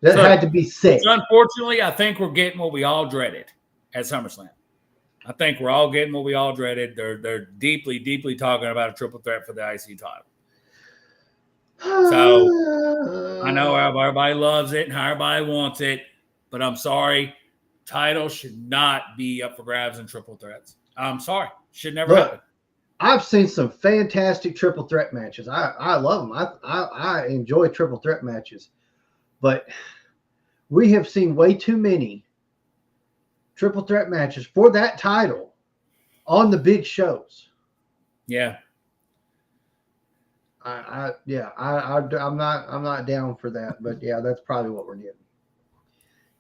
That had to be said. Unfortunately, I think we're getting what we all dreaded at SummerSlam. I think we're all getting what we all dreaded. They're deeply, deeply talking about a triple threat for the IC title. So I know everybody loves it and everybody wants it, but I'm sorry. title should not be up for grabs in triple threats. I'm sorry. Should never happen. I've seen some fantastic triple threat matches. I love them. I enjoy triple threat matches. But we have seen way too many triple threat matches for that title on the big shows. Yeah. I'm not down for that, but yeah, that's probably what we're getting.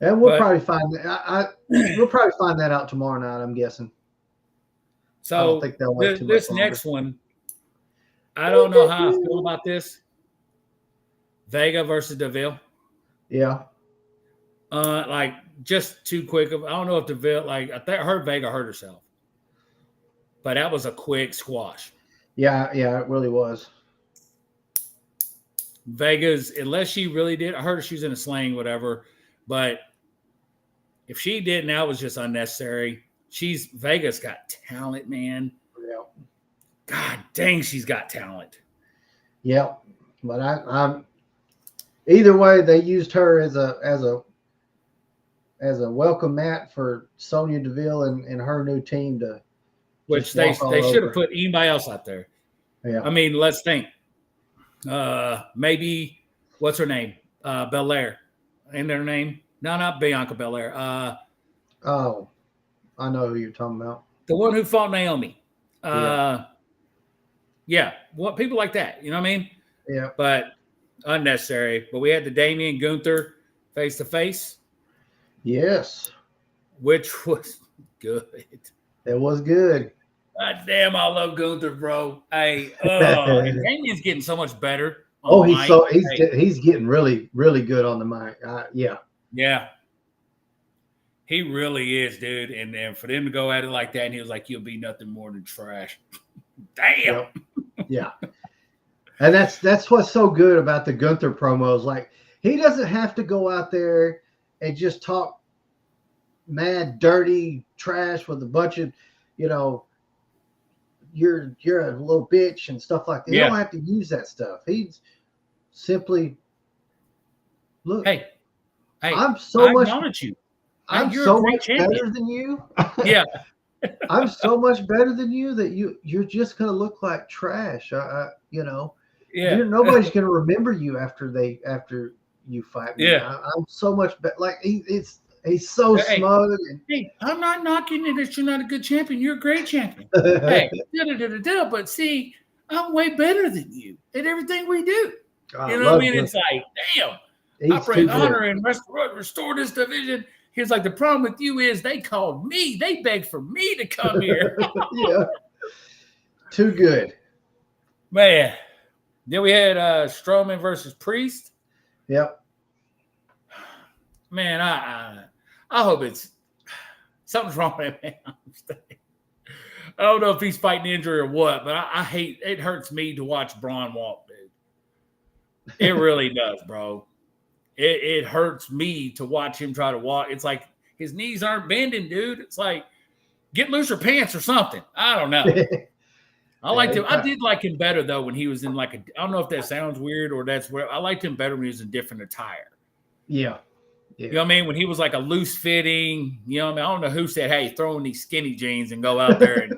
And we'll probably find that. We'll probably find that out tomorrow night, I'm guessing. So I don't think they'll wait too much this longer. next one, I don't know how I feel about this. Vega versus DeVille. Yeah. Like just too quick. I don't know if DeVille, I heard Vega hurt herself, but that was a quick squash. Yeah, it really was. Vega's, unless she really did, I heard she was in a sling, whatever. But if she didn't, that was just unnecessary. Vega's got talent, man. Yeah. God dang, she's got talent. Yeah, but I'm either way. They used her as a welcome mat for Sonya Deville and her new team to. Which they should have put anybody else out there. Yeah. I mean, let's think. Maybe what's her name? Belair. Ain't their name? No, not Bianca Belair. Oh, I know who you're talking about. The one who fought Naomi. Yeah. What people like that, you know what I mean? Yeah. But unnecessary. But we had the Damian Gunther face to face. Yes. Which was good. It was good. God damn, I love Gunther, bro. Hey, and Damian's getting so much better. He's getting really, really good on the mic. Yeah. Yeah. He really is, dude. And then for them to go at it like that, and he was like, "You'll be nothing more than trash." Damn. Yep. Yeah. And that's what's so good about the Gunther promos. Like, he doesn't have to go out there and just talk mad, dirty trash with a bunch of, you're a little bitch and stuff like that. You don't have to use that stuff. He's simply, look. Hey, I'm so much. Acknowledge you. I'm you're so a great much champion. better than you. Yeah. I'm so much better than you that you're just gonna look like trash. Yeah. Nobody's gonna remember you after you fight me. Yeah. I'm so much better. Like he's so smug. Hey, I'm not knocking it that you're not a good champion. You're a great champion. Hey, but see, I'm way better than you at everything we do. You know what I mean? It's like, damn. I bring honor and restore this division. He's like, the problem with you is they called me. They begged for me to come here. Yeah. Too good. Man. Then we had Strowman versus Priest. Yep. Man, I hope something's wrong with him, man. I don't know if he's fighting injury or what, but I hate it. Hurts me to watch Braun walk, dude. It really does, bro. It hurts me to watch him try to walk. It's like his knees aren't bending, dude. It's like, get looser pants or something. I don't know. I did like him better though when he was in I don't know if that sounds weird or that's where I liked him better when he was in different attire. Yeah. You know what I mean? When he was like a loose fitting, you know what I mean? I don't know who said, "Hey, throw in these skinny jeans and go out there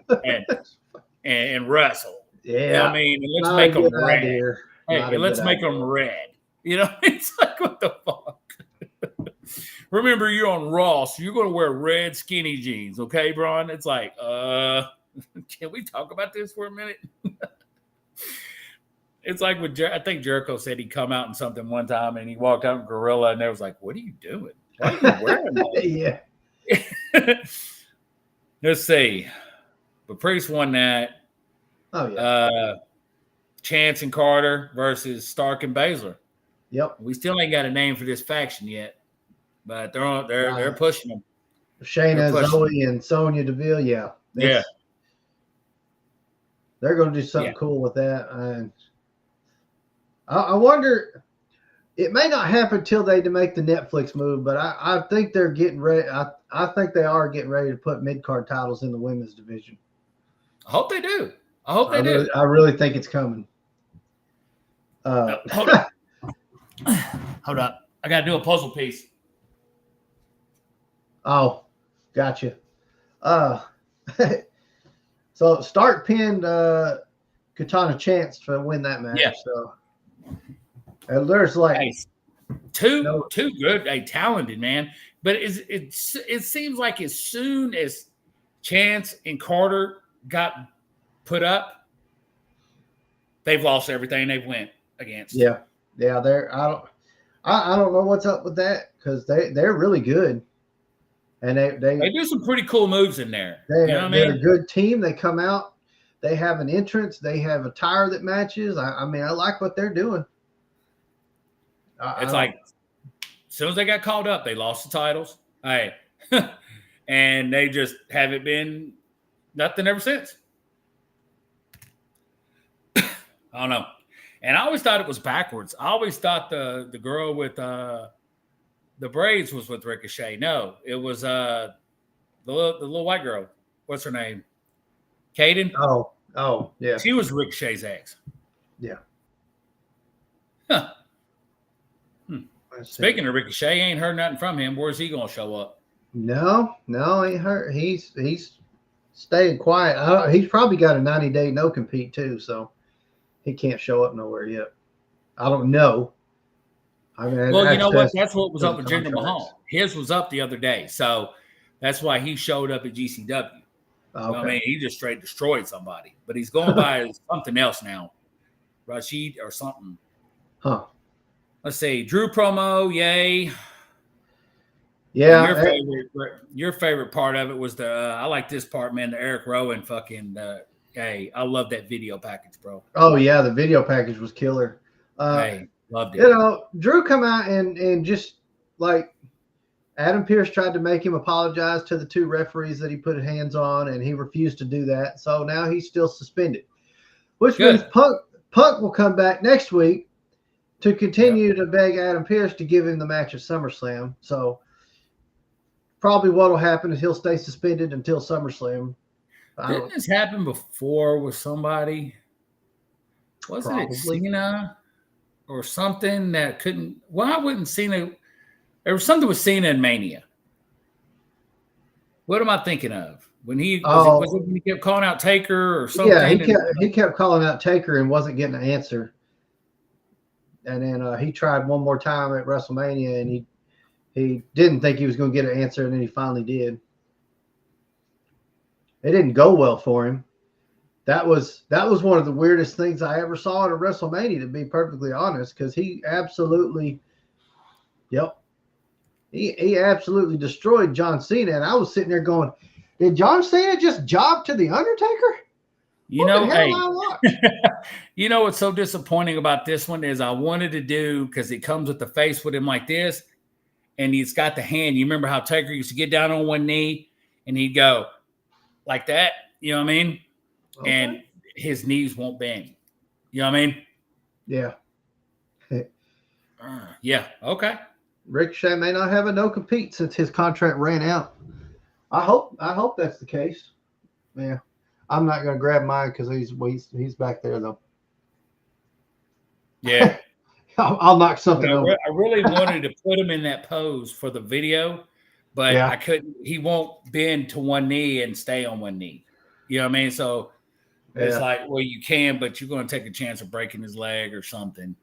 and wrestle." Yeah. You know what I mean? And let's make them red. Hey, let's make them red. You know, it's like, what the fuck? Remember, you're on Raw, so you're going to wear red skinny jeans, okay, Braun? It's like, can we talk about this for a minute? It's like I think Jericho said he'd come out in something one time, and he walked out in Gorilla, and they was like, "What are you doing? Why are you wearing that?" Yeah. Let's see. But Priest won that. Oh yeah. Chance and Carter versus Stark and Baszler. Yep. We still ain't got a name for this faction yet, but they're pushing them. Shayna, Zoe, and Sonya Deville. Yeah. Yeah. They're going to do something cool with that. And I wonder. It may not happen till they make the Netflix move, but I think they're getting ready. I think they are getting ready to put mid-card titles in the women's division. I hope they do. I really think it's coming. Hold up. Hold up. I got to do a puzzle piece. Oh, gotcha. So Stark pinned Katana Chance to win that match. Yeah. So there's like Hey, two good, talented, man. But it seems like as soon as Chance and Carter got put up, they've lost everything they've went against. Yeah. I don't know what's up with that because they're really good, and they do some pretty cool moves in there. They're a good team. They come out, they have an entrance, they have a attire that matches. I mean, I like what they're doing. It's like as soon as they got called up, they lost the titles. Hey, and they just haven't been nothing ever since. I don't know. And I always thought it was backwards. I always thought the girl with the braids was with Ricochet. No, it was the little white girl. What's her name? Kaden? Oh, yeah. She was Ricochet's ex. Yeah. Huh. Speaking of Ricochet, ain't heard nothing from him. Where's he gonna show up? No, ain't hurt. He's staying quiet. He's probably got a 90-day no compete too, so he can't show up nowhere yet. I don't know. I mean, well, you know what? That's what was up with Jinder Mahal. His was up the other day, so that's why he showed up at GCW. Okay. You know what I mean, he just straight destroyed somebody, but he's going by something else now, Rashid or something. Huh? Let's see. Drew promo, yay. Yeah. Your favorite part of it was I like this part, man. The Eric Rowan fucking. Hey, I love that video package, bro. Oh yeah, the video package was killer. Hey, loved it. You know, Drew come out and just like Adam Pearce tried to make him apologize to the two referees that he put hands on, and he refused to do that. So now he's still suspended, which means Punk will come back next week to continue to beg Adam Pearce to give him the match at SummerSlam. So probably what will happen is he'll stay suspended until SummerSlam. Didn't this happen before with somebody? Wasn't it Cena or something that couldn't? Why wouldn't Cena? There was something with Cena and Mania. What am I thinking of? When he was it when he kept calling out Taker or something? Yeah, he kept calling out Taker and wasn't getting an answer. And then he tried one more time at WrestleMania, and he didn't think he was going to get an answer, and then he finally did. It didn't go well for him. That was one of the weirdest things I ever saw at a WrestleMania, to be perfectly honest, because he absolutely, he absolutely destroyed John Cena, and I was sitting there going, "Did John Cena just job to the Undertaker?" You know what's so disappointing about this one is I wanted to do, because it comes with the face with him like this, and he's got the hand. You remember how Taker used to get down on one knee and he'd go like that, you know what I mean? Okay. And his knees won't bend. You know what I mean? Yeah. Yeah. Okay. Ricochet may not have a no compete since his contract ran out. I hope that's the case. Yeah. I'm not going to grab mine because he's back there though. Yeah. I'll knock something over. I really wanted to put him in that pose for the video, but I couldn't. He won't bend to one knee and stay on one knee. You know what I mean? So it's like, well, you can, but you're going to take a chance of breaking his leg or something.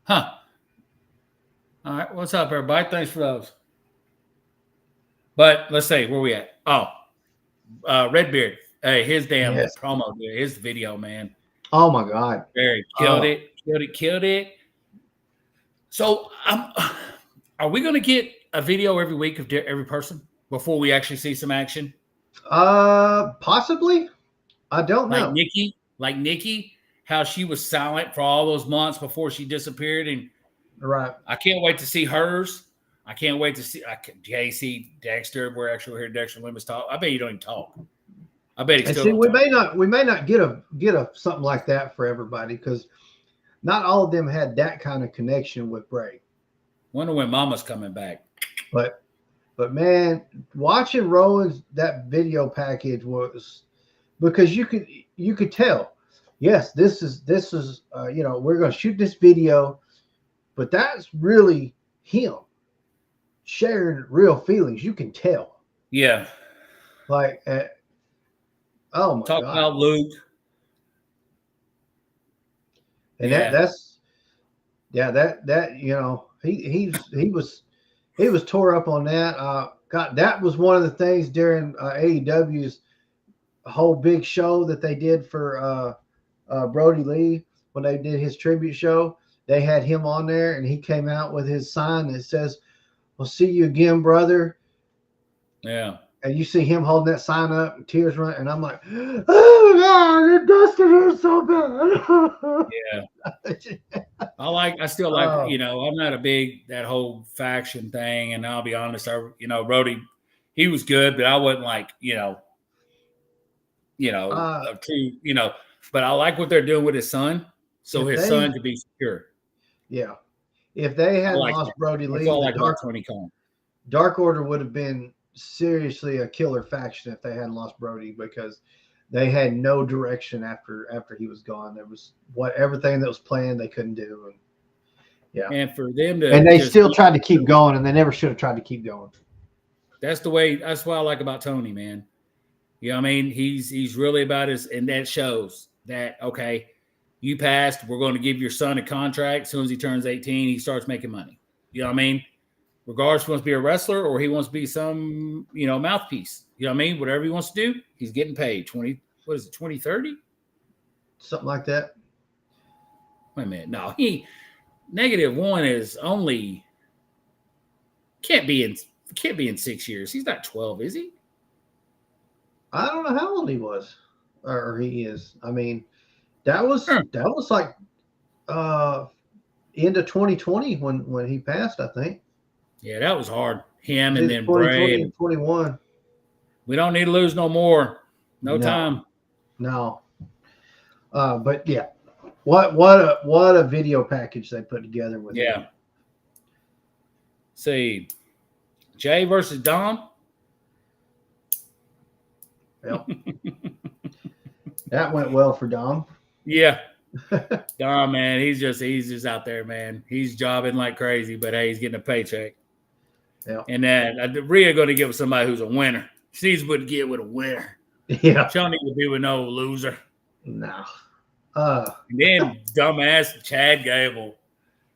Huh. All right. What's up, everybody? Thanks for those. But let's see, where we at? Oh, Redbeard. Hey, his damn promo, dude. His video, man. Oh, my God. Very killed it. So are we going to get a video every week of every person before we actually see some action? Possibly. I don't know. Like Nikki, how she was silent for all those months before she disappeared. And right. I can't wait to see hers. I can't wait to see Dexter. We're actually here. Dexter Lumis talk. I bet you don't even talk. I bet he still. We may not get a something like that for everybody because not all of them had that kind of connection with Bray. Wonder when Mama's coming back. But man, watching Rowan's that video package was because you could tell. Yes, this is we're going to shoot this video, but that's really him sharing real feelings. You can tell. Yeah. Like, oh my Talk God. about Luke. And Yeah. that he was tore up on that. God, that was one of the things during AEW's whole big show that they did for Brody Lee when they did his tribute show. They had him on there, and he came out with his sign that says, "We'll see you again, brother." Yeah. And you see him holding that sign up, and tears run, and I'm like, "Oh God, it dusted her so bad." Yeah. I still like, I'm not a big, that whole faction thing. And I'll be honest, Brody, he was good, but I wasn't like, a true, but I like what they're doing with his son. So his son could be secure. Yeah. If they had like lost that. Brody Lee, That's all I like about Tony Khan. Dark Order would have been seriously a killer faction if they hadn't lost Brody, because they had no direction after he was gone. There was everything that was planned they couldn't do. And yeah. And for them to, and they still tried to keep going, and they never should have tried to keep going. That's what I like about Tony, man. You know what I mean? He's really about and that shows that, okay, you passed, we're going to give your son a contract. As soon as he turns 18, he starts making money. You know what I mean? Regardless if he wants to be a wrestler or he wants to be some, mouthpiece. You know what I mean? Whatever he wants to do, he's getting paid. 2030? Something like that. Wait a minute. No, -1 is only can't be in 6 years. He's not 12, is he? I don't know how old he was, or he is. I mean, that was like end of 2020 when he passed, I think. Yeah, that was hard. Him and then 2020 Bray and 21. We don't need to lose no more. No time. No. But yeah, what a video package they put together with him. See, Jay versus Dom. Yep. That went well for Dom. Yeah. Dom, man, he's just out there, man. He's jobbing like crazy, but hey, he's getting a paycheck. Yeah. And then Rhea going to get with somebody who's a winner. She's would get with a winner. Yeah. She don't need to be with no loser. No. And then dumbass Chad Gable.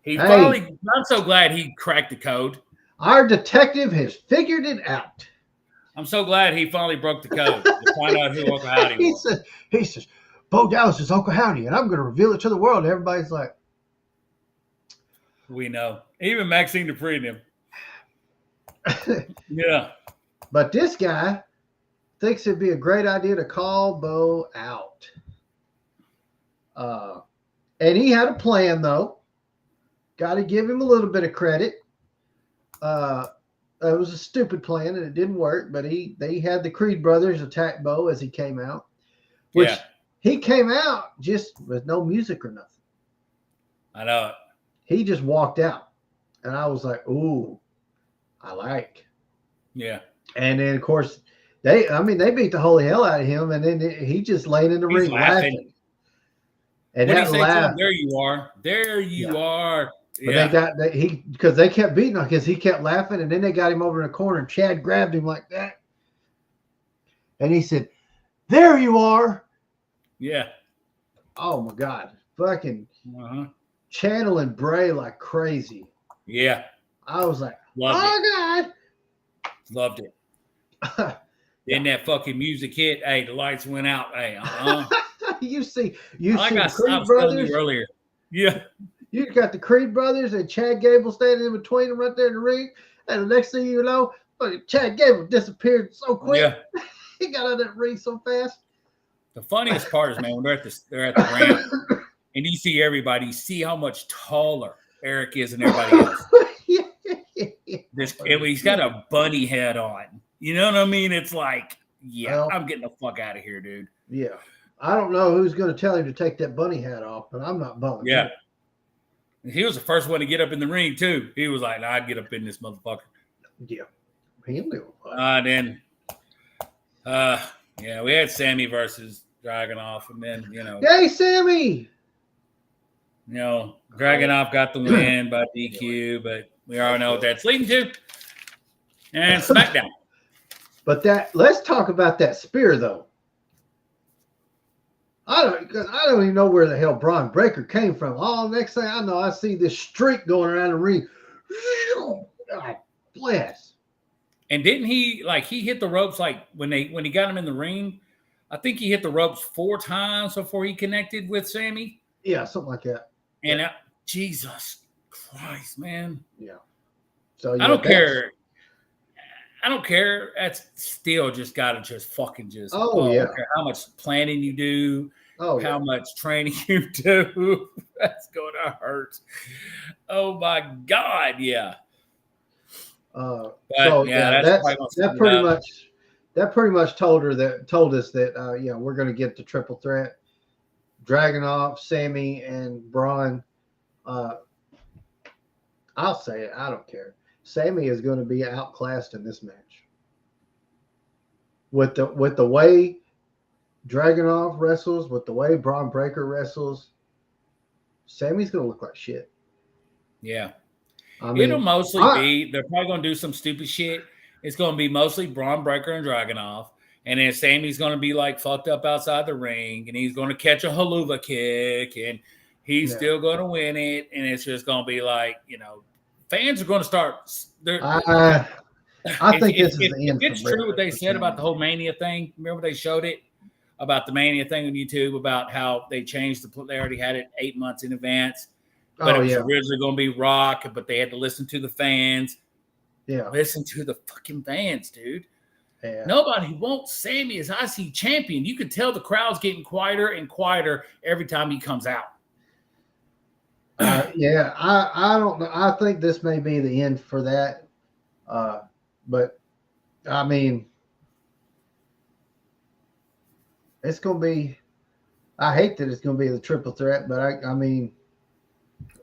I'm so glad he cracked the code. Our detective has figured it out. I'm so glad he finally broke the code to find out who Uncle Howdy was. He says, Bo Dallas is Uncle Howdy, and I'm going to reveal it to the world. And everybody's like, we know. Even Maxine Dupree and him. Yeah. But this guy thinks it'd be a great idea to call Bo out. And he had a plan, though. Got to give him a little bit of credit. It was a stupid plan, and it didn't work. But they had the Creed brothers attack Bo as he came out. Which he came out just with no music or nothing. I know it. He just walked out. And I was like, ooh, I like. Yeah. And then, of course, they beat the holy hell out of him. And then he just laying in the ring laughing. And what that laugh. There you are. There you are. But because they kept beating him because he kept laughing. And then they got him over in the corner. And Chad grabbed him like that. And he said, there you are. Yeah. Oh, my God. Fucking channeling Bray like crazy. Yeah. I was like, God. Loved it. Then that fucking music hit. Hey, the lights went out. Hey, you see like the Creed brothers earlier. Yeah. You got the Creed brothers and Chad Gable standing in between them right there in the ring. And the next thing you know, Chad Gable disappeared so quick. Yeah. He got out of that ring so fast. The funniest part is, man, when they're at the ramp and you see everybody, you see how much taller Eric is than everybody else. He's got a bunny head on. You know what I mean? It's like, I'm getting the fuck out of here, dude. Yeah. I don't know who's going to tell him to take that bunny hat off, but I'm not bummed. Yeah. He was the first one to get up in the ring, too. He was like, I'd get up in this motherfucker. Yeah. He'll do it. We had Sammy versus Dragunov, and then, Yay, Sammy! Dragunov got the win by DQ, but We already know what that's leading to. And SmackDown. But let's talk about that spear though. I don't even know where the hell Braun Breaker came from. Oh, next thing I know, I see this streak going around the ring. Oh, bless. And didn't he hit the ropes when he got him in the ring? I think he hit the ropes 4 times before he connected with Sammy. Yeah, something like that. And Jesus Christ, man. Yeah. So I don't care. I don't care. That's still just got to just fucking just. Oh, yeah. I don't care how much planning you do. Oh, how much training you do. That's going to hurt. Oh, my God. Yeah. That pretty much told us that we're going to get the triple threat. Dragunov, Sammy, and Braun. I'll say it. I don't care. Sammy is going to be outclassed in this match. With the way Dragunov wrestles, with the way Braun Breaker wrestles, Sammy's going to look like shit. Yeah. I mean, it'll mostly be, they're probably going to do some stupid shit. It's going to be mostly Braun Breaker and Dragunov. And then Sammy's going to be fucked up outside the ring. And he's going to catch a haluva kick. And he's still going to win it. And it's just going to be fans are going to start. I think this is the end. If it's true what they said about the whole Mania thing, remember they showed it about the Mania thing on YouTube about how they changed they already had it 8 months in advance. But it was originally going to be Rock, but they had to listen to the fans. Yeah. Listen to the fucking fans, dude. Yeah. Nobody wants Sammy as IC champion. You can tell the crowd's getting quieter and quieter every time he comes out. I don't know. I think this may be the end for that. But I mean, it's going to be, I hate that it's going to be the triple threat, but I mean.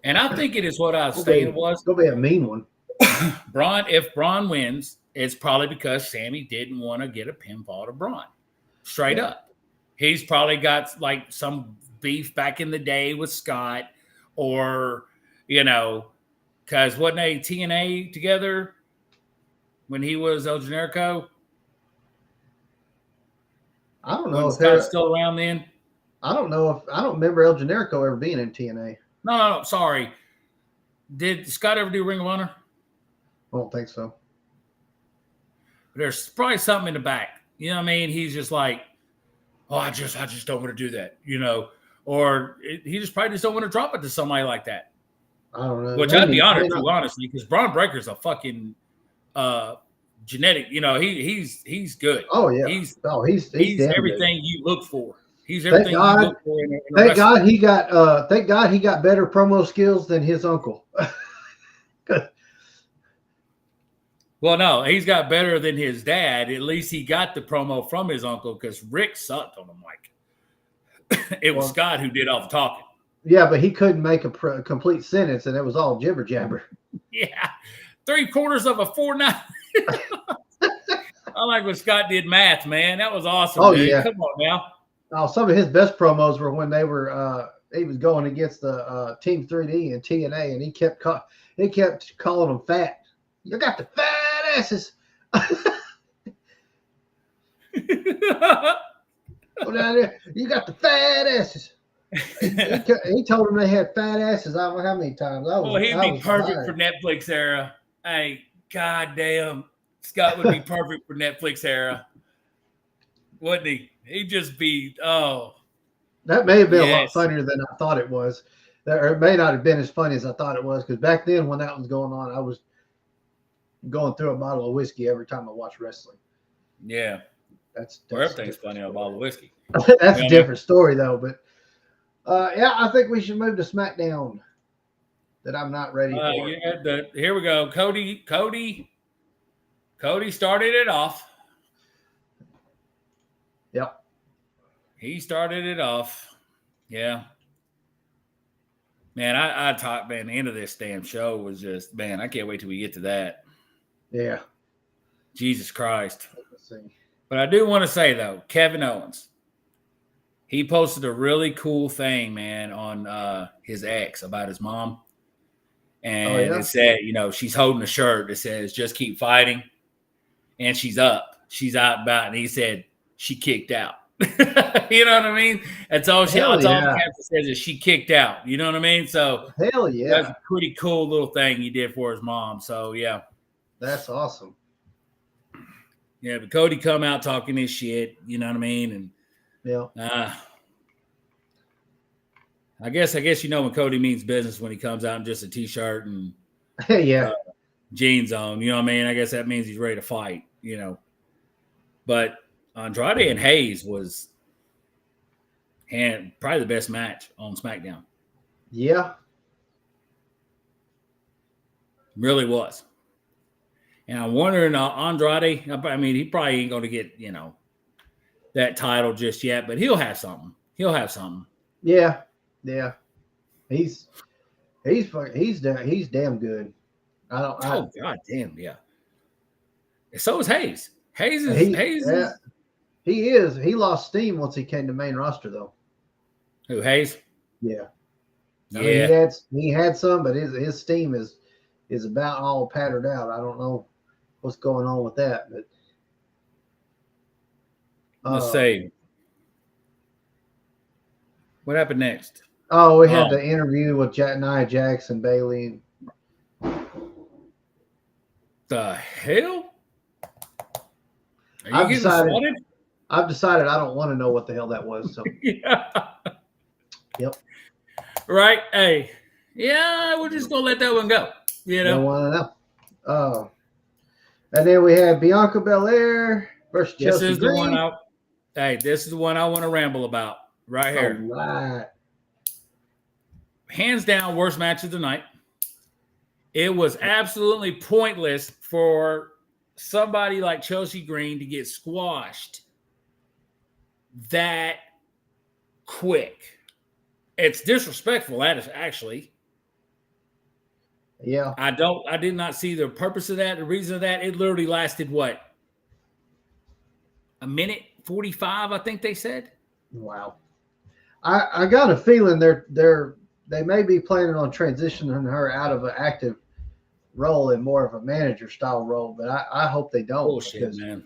And I think it is what I was saying was. It's going to be a mean one. If Braun wins, it's probably because Sammy didn't want to get a pinfall to Braun. Straight up. He's probably got some beef back in the day with Scott or, because wasn't they TNA together when he was El Generico? I don't know if Scott's still around then. I don't remember El Generico ever being in TNA. No, sorry. Did Scott ever do Ring of Honor? I don't think so. There's probably something in the back. You know what I mean? He's just I just don't want to do that, Or he probably just don't want to drop it to somebody like that. I don't know. Which I'd be honored to, honestly, because Braun Breaker's a fucking genetic. He's good. Oh yeah. He's everything good. You look for. He's everything you look for. Thank God he got better promo skills than his uncle. Well, no, he's got better than his dad. At least he got the promo from his uncle because Rick sucked on the mic. It was Scott who did all the talking. Yeah, but he couldn't make a complete sentence, and it was all jibber jabber. Yeah, 3/4 of a 4/9. I like when Scott did math, man. That was awesome. Oh dude. Yeah, come on now. Oh, some of his best promos were when they were he was going against the Team 3D and TNA, and he kept calling them fat. You got the fat asses. Go down there. You got the fat asses. He told them they had fat asses. I don't know how many times. He'd be perfect for Netflix era. Hey, goddamn, Scott would be perfect for Netflix era, wouldn't he? He'd just be That may have been a lot funnier than I thought it was. Or it may not have been as funny as I thought it was, because back then when that was going on, I was going through a bottle of whiskey every time I watched wrestling. Yeah. That's everything's funny on a bottle of whiskey. That's a different story, though. But I think we should move to SmackDown. That I'm not ready for. Here we go. Cody started it off. Yep. He started it off. Yeah. Man, I talked, man, the end of this damn show was just, man, I can't wait till we get to that. Yeah. Jesus Christ. Let's see. But I do want to say, though, Kevin Owens, he posted a really cool thing, man, on his ex about his mom. And And it said, she's holding a shirt that says, just keep fighting. And she's up. She's out and about. And he said, she kicked out. You know what I mean? That's all the captain says is she kicked out. You know what I mean? So hell yeah. That's a pretty cool little thing he did for his mom. So yeah. That's awesome. Yeah, but Cody come out talking his shit, you know what I mean? And I guess when Cody means business when he comes out in just a t-shirt and jeans on, you know what I mean? I guess that means he's ready to fight, But Andrade and Hayes was probably the best match on SmackDown. Yeah. Really was. And I'm wondering, Andrade, he probably ain't going to get, that title just yet, but he'll have something. Yeah. Yeah. He's damn good. God damn, yeah. So is Hayes. Hayes. He is. He lost steam once he came to main roster, though. Who, Hayes? Yeah. Yeah. He had some, but his steam is about all patterned out. I don't know what's going on with that, but let's see. What happened next? Oh, we had the interview with Nia Jax and Bayley. The hell? I've decided I don't want to know what the hell that was. So yeah. Yep. Right. Hey. Yeah, we're just gonna let that one go. Don't want to know. And then we had Bianca Belair versus Chelsea Green. This is the one I want to ramble about right here. All right. Hands down, worst match of the night. It was absolutely pointless for somebody like Chelsea Green to get squashed that quick. It's disrespectful, actually. Yeah. I did not see the purpose of that, the reason of that. It literally lasted what? A minute 45, I think they said. Wow. I got a feeling they may be planning on transitioning her out of an active role in more of a manager style role, but I hope they don't. Bullshit, man.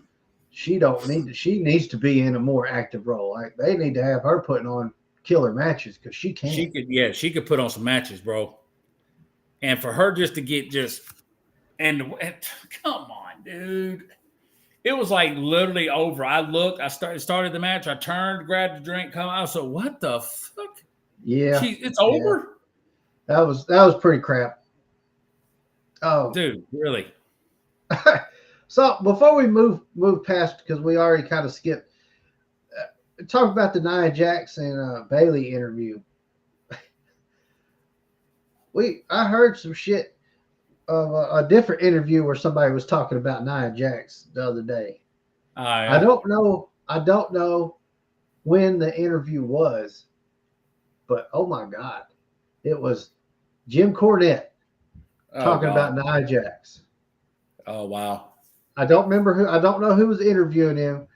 She needs to be in a more active role. Like, they need to have her putting on killer matches because she can. She could put on some matches, bro. And for her just to get and come on, dude. It was like literally over. I started the match. I turned, grabbed the drink, come out. So what the fuck? Yeah. It's over? That was pretty crap. Oh, dude, really? So before we move past, because we already kind of skipped, talk about the Nia Jax and Bayley interview. I heard some shit of a different interview where somebody was talking about Nia Jax the other day. Yeah. I don't know when the interview was, but oh my God, it was Jim Cornette talking about Nia Jax. Oh wow. I don't know who was interviewing him,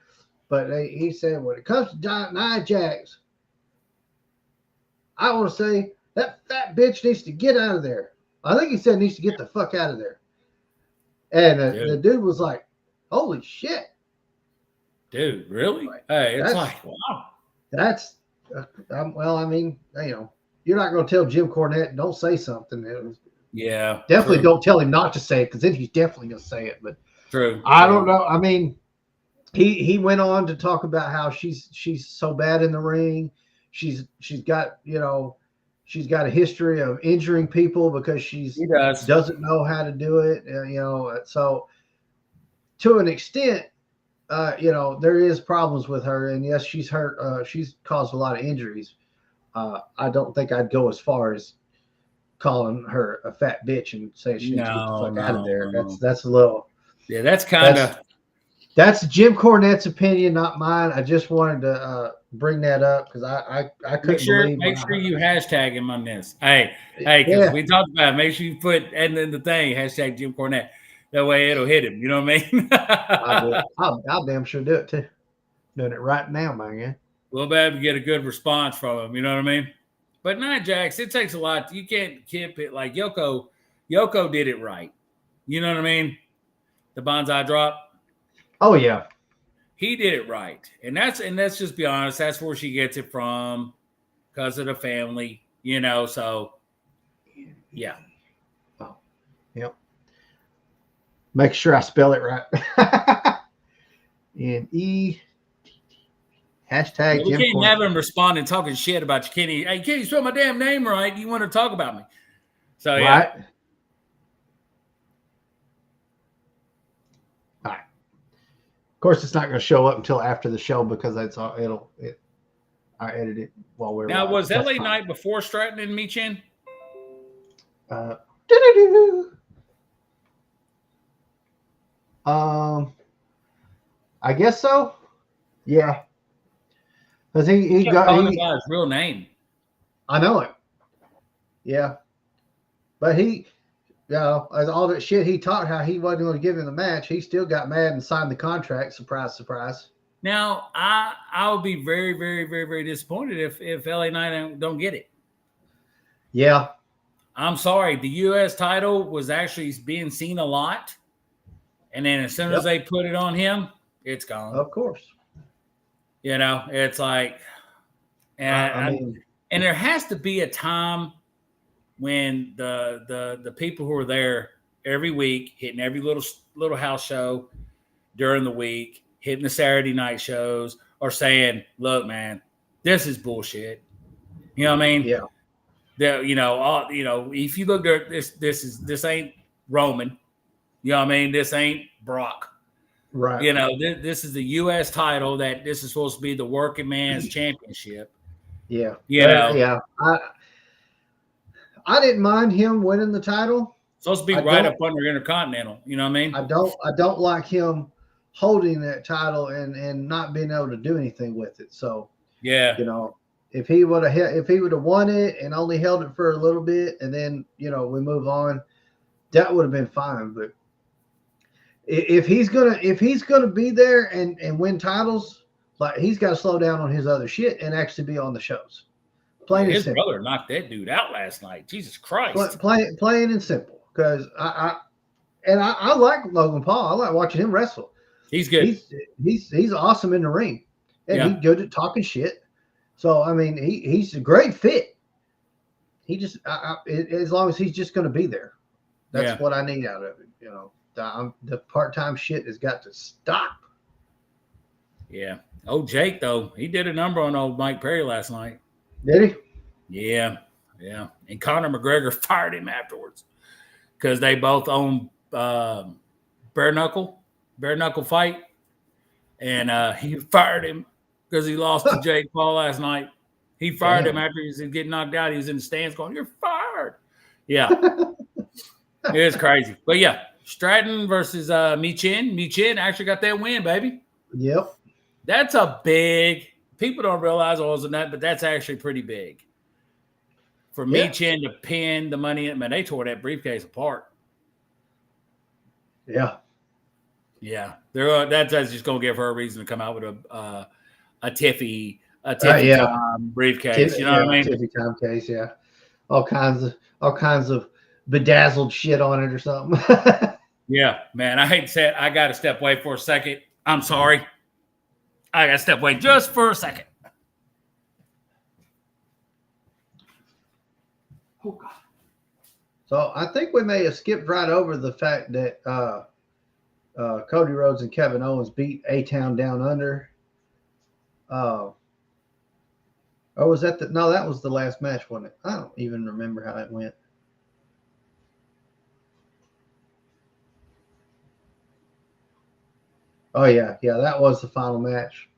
but he said, when it comes to Nia Jax, I want to say that fat bitch needs to get out of there. I think he said needs to get the fuck out of there. And the dude was like, holy shit. Dude, really? Hey, it's like, wow. That's, well, I mean, you're not going to tell Jim Cornette, don't say something. Yeah. Definitely don't tell him not to say it, because then he's definitely going to say it. But true. I don't know. I mean, he went on to talk about how she's so bad in the ring. She's got a history of injuring people because she doesn't know how to do it. So to an extent, there is problems with her, and yes, she's hurt. She's caused a lot of injuries. I don't think I'd go as far as calling her a fat bitch and say she needs to get the fuck out of there. That's a little. Yeah, that's kind of. That's Jim Cornette's opinion, not mine. I just wanted to bring that up because I couldn't believe. Make sure you hashtag him on this. Hey, because we talked about it. Make sure you put and then the thing hashtag Jim Cornette. That way it'll hit him. You know what I mean? I'll damn sure do it too. Doing it right now, man. We'll be able to get a good response from him. You know what I mean? But Nia Jax, it takes a lot. You can't keep it like Yoko. Yoko did it right. You know what I mean? The bonsai drop. Oh yeah. He did it right. And let's just be honest, that's where she gets it from because of the family, so yeah. Oh, yep. Make sure I spell it right. N-E hashtag We Jim can't Cornette. have him responding talking shit about you. Hey, can't you spell my damn name right? You want to talk about me. So yeah. Right. All right. Of course, it's not going to show up until after the show because I edit it while we're Now, live. was That's LA fine. Knight before Stratton and Michin? I guess so. Yeah. Because he kept got calling him by his real name. I know it. Yeah. But all that shit he taught how he wasn't going to give him the match, he still got mad and signed the contract. Surprise, surprise. Now, I would be very, very, very, very disappointed if LA Knight don't get it. Yeah. I'm sorry. The U.S. title was actually being seen a lot. And then as soon as they put it on him, it's gone. Of course. It's like, and there has to be a time when the people who are there every week, hitting every little house show during the week, hitting the Saturday night shows, are saying, "Look, man, this is bullshit." You know what I mean? Yeah. If you look at this ain't Roman. You know what I mean? This ain't Brock. Right. This is the U.S. title that this is supposed to be the working man's championship. Yeah. Yeah. I didn't mind him winning the title. Supposed to be right up under Intercontinental. You know what I mean? I don't like him holding that title and not being able to do anything with it. So yeah, if he would have won it and only held it for a little bit and then we move on, that would have been fine. But if he's gonna be there and win titles, like he's got to slow down on his other shit and actually be on the shows. Plain and simple. His brother knocked that dude out last night. Jesus Christ. Plain and simple. Because I like Logan Paul. I like watching him wrestle. He's good. He's awesome in the ring, and Yeah. he's good at talking shit. So I mean, he's a great fit. He just as long as he's just going to be there, that's what I need out of it. The part-time shit has got to stop. Yeah. Oh, Jake though, he did a number on old Mike Perry last night. Did he? Yeah. Yeah. And Conor McGregor fired him afterwards because they both own bare knuckle fight, and he fired him because he lost to Jake Paul last night. He fired him after he was getting knocked out. He was in the stands going, "You're fired." Yeah. It's crazy. But yeah, Stratton versus Michin. Michin actually got that win, baby. Yep. That's a big – people don't realize all of that, but that's actually pretty big. For Michin to pin the money – man, they tore that briefcase apart. Yeah. Yeah. That's just going to give her a reason to come out with a Tiffy briefcase. You know what I mean? Tiffy time case, yeah. All kinds of bedazzled shit on it or something. Yeah, man. I hate to say it. I got to step away for a second. I'm sorry. I got to step away just for a second. Oh, God. So I think we may have skipped right over the fact that Cody Rhodes and Kevin Owens beat A-Town Down Under. Or was that no, that was the last match, wasn't it? I don't even remember how it went. Oh, yeah, that was the final match.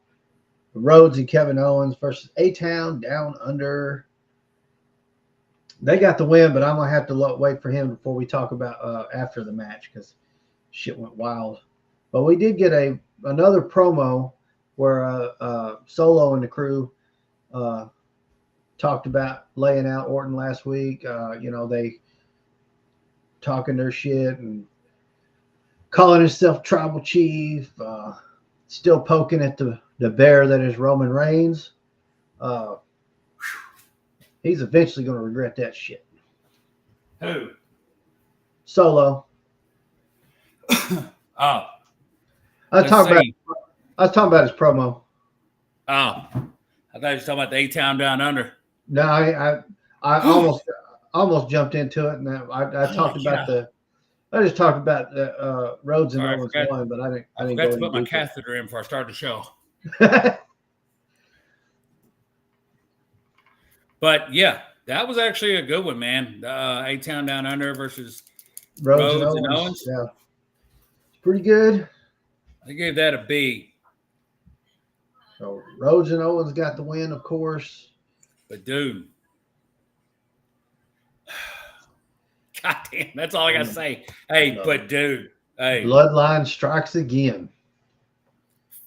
Rhodes and Kevin Owens versus A-Town Down Under. They got the win, but I'm going to have to wait for him before we talk about after the match because shit went wild. But we did get another promo where Solo and the crew talked about laying out Orton last week. They talking their shit and calling himself tribal chief, still poking at the bear that is Roman Reigns. He's eventually going to regret that shit. Who? Solo. Oh, I was talking about his promo. Oh, I thought you were talking about the A-Town Down Under. No, I almost jumped into it, and I talked about I just talked about the Rhodes and Owens one, but I didn't forgot go to put my deeper. catheter in before I started the show. But yeah, that was actually a good one, man. A-Town Down Under versus Rhodes and Owens. Yeah, it's pretty good. I gave that a B. So Rhodes and Owens got the win, of course. But dude, God damn, that's all I gotta say. Hey, but dude, hey, Bloodline strikes again.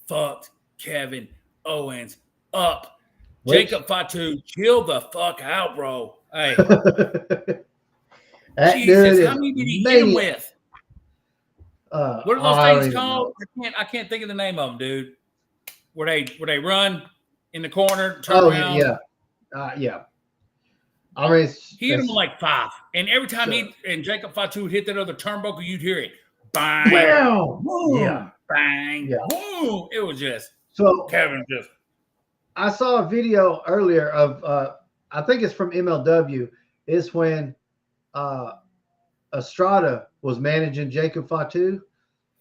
Fucked Kevin Owens up. Jacob Fatu, chill the fuck out, bro. Hey, Jesus, how many did he hit him with? What are those things called? I can't think of the name of them, dude. Where they run in the corner, turn around. Yeah. I mean, he hit him like 5, and every time Jacob Fatu hit that other turnbuckle, you'd hear it, bang, boom, yeah, bang, boom. It was just Kevin just. I saw a video earlier of I think it's from MLW. It's when Estrada was managing Jacob Fatu.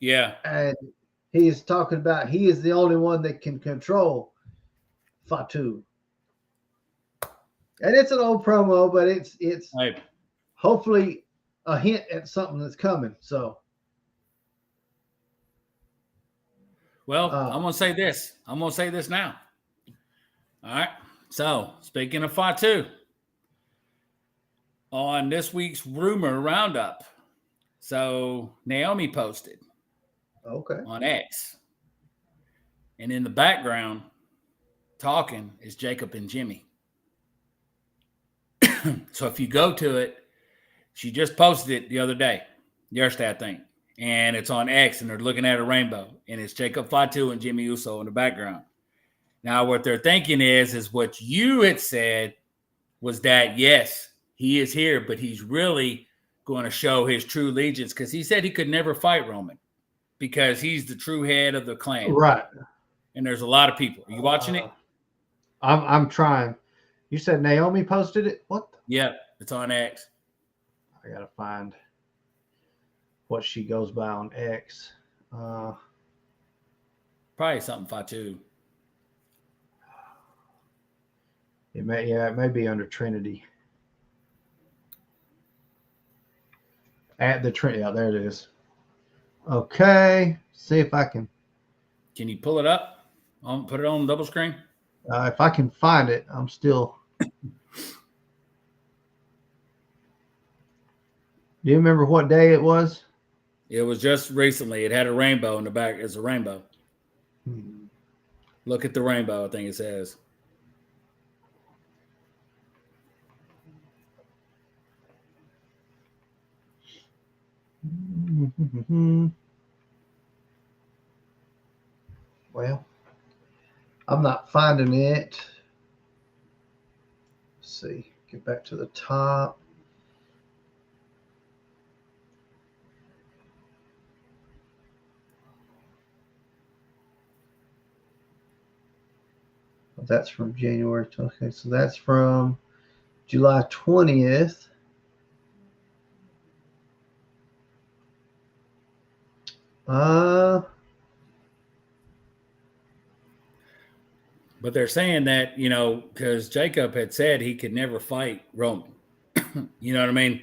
Yeah, and he's talking about he is the only one that can control Fatu. And it's an old promo, but it's hopefully a hint at something that's coming. So, well, I'm gonna say this. I'm gonna say this now. All right. So, speaking of Fatu, on this week's rumor roundup, so Naomi posted, on X, and in the background, talking is Jacob and Jimmy. So if you go to it, she just posted it the other day, yesterday, I think, and it's on X, and they're looking at a rainbow, and it's Jacob Fatu and Jimmy Uso in the background. Now, what they're thinking is what you had said was that, yes, he is here, but he's really going to show his true allegiance because he said he could never fight Roman because he's the true head of the clan. Right. And there's a lot of people. Are you watching it? I'm trying. You said Naomi posted it? What? Yeah, it's on X. I got to find what she goes by on X. Probably something Fatu. It may be under Trinity. At the Trinity. Yeah, there it is. Okay. See if I can. Can you pull it up? Put it on double screen? If I can find it, I'm still. Do you remember what day it was? It was just recently. It had a rainbow in the back. It's a rainbow. Look at the rainbow, I think it says. Well, I'm not finding it. Let's see. Get back to the top. That's from January. Okay, so that's from July 20th. But they're saying that, because Jacob had said he could never fight Roman. You know what I mean?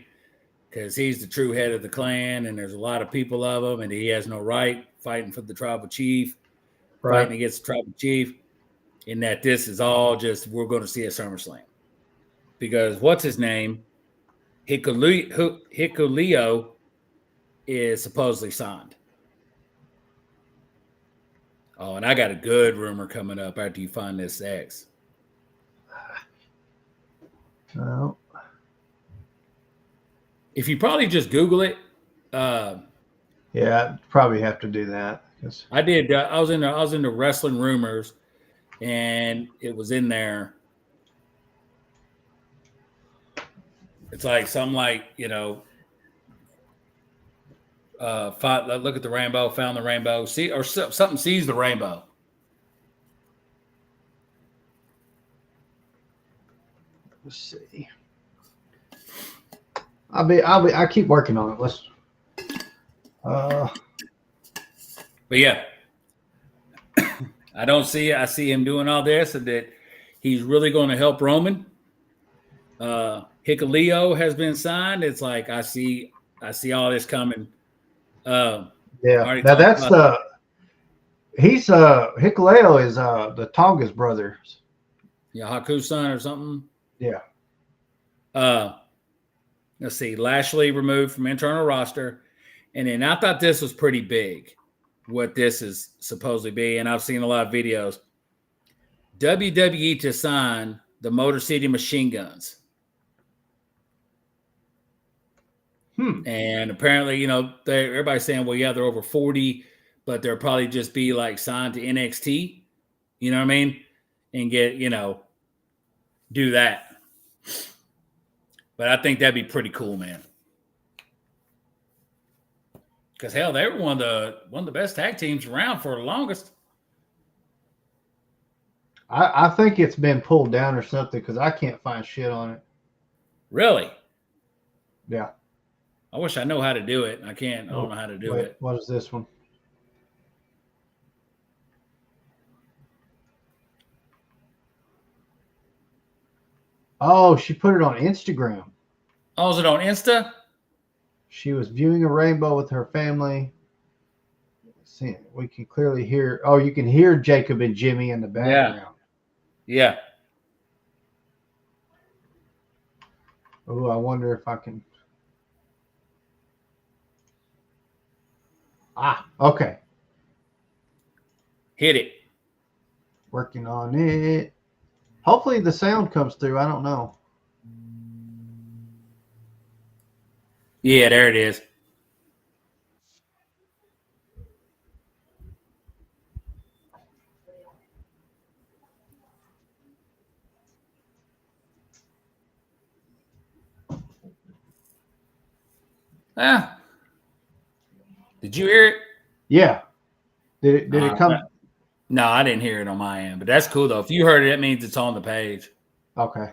Because he's the true head of the clan, and there's a lot of people of him, and he has no right fighting for the tribal chief, fighting against the tribal chief, and that this is all just we're going to see at SummerSlam. Because what's his name? Hikuleo is supposedly signed. Oh, and I got a good rumor coming up after you find this X. Well, if you probably just Google it. Yeah, probably have to do that. I did. I was in the wrestling rumors, and it was in there. It's like something like Look at the rainbow, found the rainbow. See, or something sees the rainbow. Let's see. I keep working on it. But yeah, I don't see it. I see him doing all this, and that he's really going to help Roman. Hikuleo has been signed. It's like I see all this coming. Yeah. Now that's Hikuleo is the Tonga's brothers. Yeah, Haku's son or something. Yeah. Let's see. Lashley removed from internal roster. And then I thought this was pretty big, what this is supposedly be. And I've seen a lot of videos. WWE to sign the Motor City Machine Guns. And apparently, everybody's saying, well, yeah, they're over 40, but they'll probably just be like signed to NXT. You know what I mean? And get, do that. But I think that'd be pretty cool, man. Because hell, they were one of the best tag teams around for the longest. I think it's been pulled down or something because I can't find shit on it. Really? Yeah. I wish I know how to do it. I can't. I don't know how to do it. What is this one? Oh, she put it on Instagram. Oh, is it on Insta? She was viewing a rainbow with her family. See, we can clearly hear. Oh, you can hear Jacob and Jimmy in the background. Yeah. Oh, I wonder if I can. Okay. Hit it. Working on it. Hopefully the sound comes through. I don't know. Yeah, there it is. Did you hear it? Yeah. Did it come? No, I didn't hear it on my end, but that's cool though. If you heard it, that means it's on the page. Okay.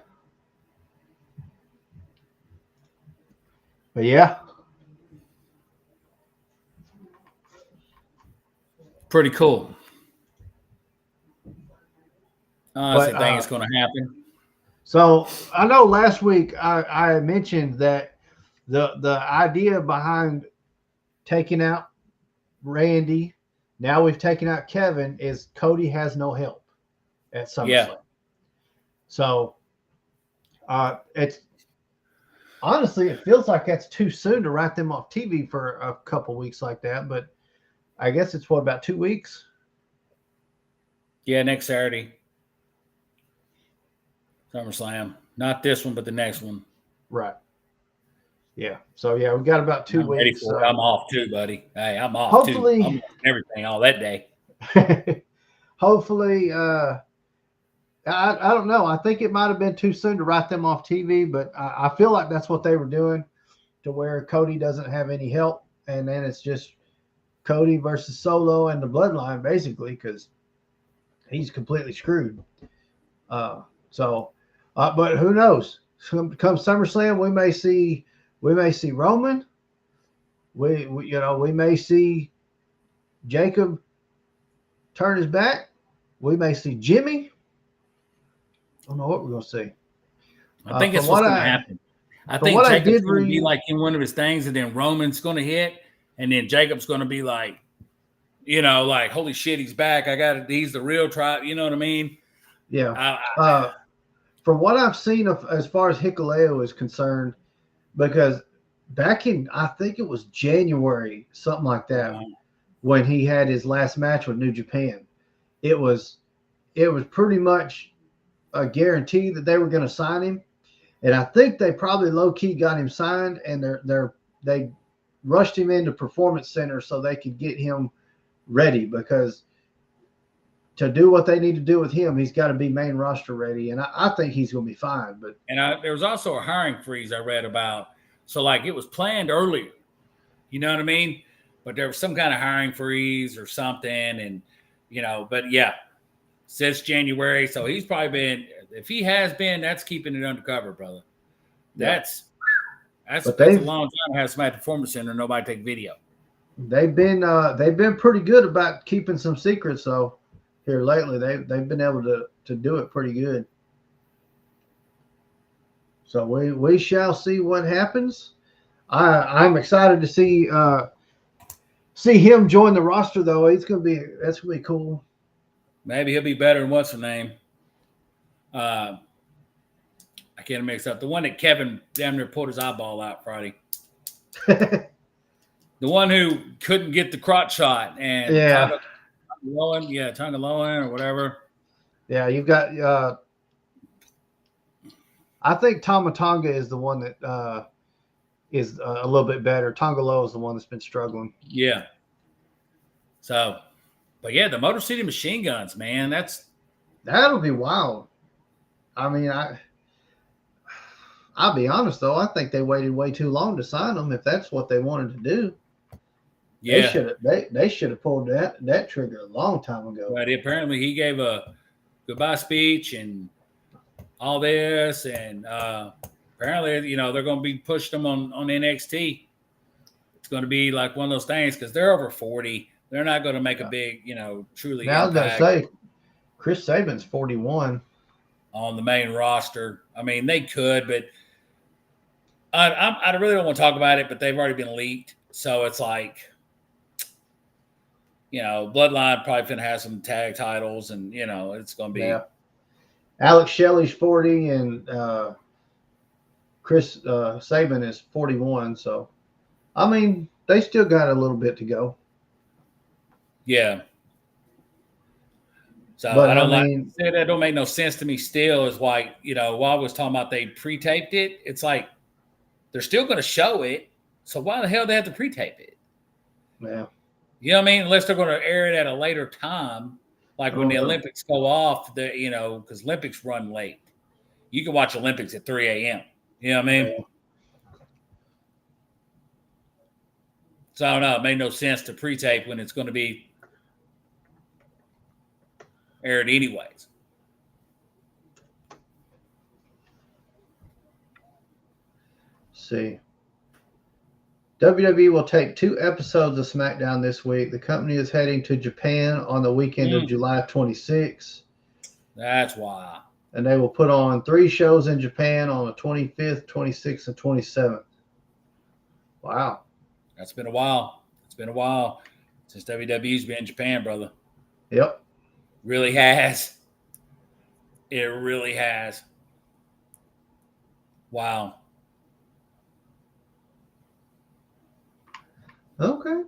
But yeah. Pretty cool. I think it's going to happen. So I know last week I mentioned that the idea behind taking out Randy, now we've taken out Kevin, is Cody has no help at SummerSlam. Yeah. So it's honestly, it feels like that's too soon to write them off TV for a couple weeks like that, but I guess it's about 2 weeks. Yeah, next Saturday. SummerSlam. Not this one, but the next one. Right. Yeah. So yeah, we got about 2 weeks. Ready for it. I'm off too, buddy. Hey, I'm off hopefully, too. I'm everything all that day. Hopefully, I don't know. I think it might have been too soon to write them off TV, but I feel like that's what they were doing, to where Cody doesn't have any help, and then it's just Cody versus Solo and the Bloodline, basically, because he's completely screwed. But who knows? Come SummerSlam, we may see Roman. We may see Jacob turn his back. We may see Jimmy. I don't know what we're gonna see. I think it's what's going to happen. I think Jacob's going to be like in one of his things, and then Roman's going to hit, and then Jacob's going to be like, like, holy shit, he's back. He's the real tribe. You know what I mean? Yeah. From what I've seen as far as Hikuleo is concerned, because back in, I think it was January, something like that, when he had his last match with New Japan, it was pretty much a guarantee that they were going to sign him. And I think they probably low-key got him signed, and they rushed him into Performance Center so they could get him ready, because to do what they need to do with him, he's got to be main roster ready. And I think he's going to be fine. But there was also a hiring freeze I read about. So, like, it was planned earlier. You know what I mean? but there was some kind of hiring freeze or something. And, but yeah, since January. So he's probably been, if he has been, that's keeping it undercover, brother. That's a long time to have somebody at the Performance Center and nobody take video. They've been pretty good about keeping some secrets though. Here lately, they've been able to do it pretty good. So we shall see what happens. I'm excited to see him join the roster though. That's gonna be cool. Maybe he'll be better than what's her name. I can't mix up the one that Kevin damn near pulled his eyeball out Friday. The one who couldn't get the crotch shot and Tonga Lowen or whatever. Yeah, you've got. I think Tama Tonga is the one that is a little bit better. Tonga Low is the one that's been struggling. Yeah. So, but yeah, the Motor City Machine Guns, man, that'll be wild. I mean, I'll be honest though. I think they waited way too long to sign them. If that's what they wanted to do, yeah, they should have pulled that trigger a long time ago. But apparently, he gave a goodbye speech and all this, and apparently, they're going to be pushing them on NXT. It's going to be like one of those things because they're over 40. They're not going to make a big, truly. Now I was going to say, Chris Sabin's 41 on the main roster. I mean, they could, but I really don't want to talk about it. But they've already been leaked, so it's like, Bloodline probably going to have some tag titles, and it's going to be. Yeah. Alex Shelley's 40 and Chris Sabin is 41. So, I mean, they still got a little bit to go. Yeah. So but, I don't that don't make no sense to me still is why, while I was talking about they pre-taped it, it's like they're still going to show it. So why the hell do they have to pre-tape it? Yeah. You know what I mean? Unless they're going to air it at a later time. Like when the Olympics go off, because Olympics run late. You can watch Olympics at 3 a.m. You know what I mean? Yeah. So I don't know. It made no sense to pre-tape when it's going to be aired anyways. See. WWE will take 2 episodes of SmackDown this week. The company is heading to Japan on the weekend of July 26th. That's why. And they will put on 3 shows in Japan on the 25th, 26th, and 27th. Wow. That's been a while. It's been a while since WWE's been in Japan, brother. Yep. Really has. It really has. Wow. Okay.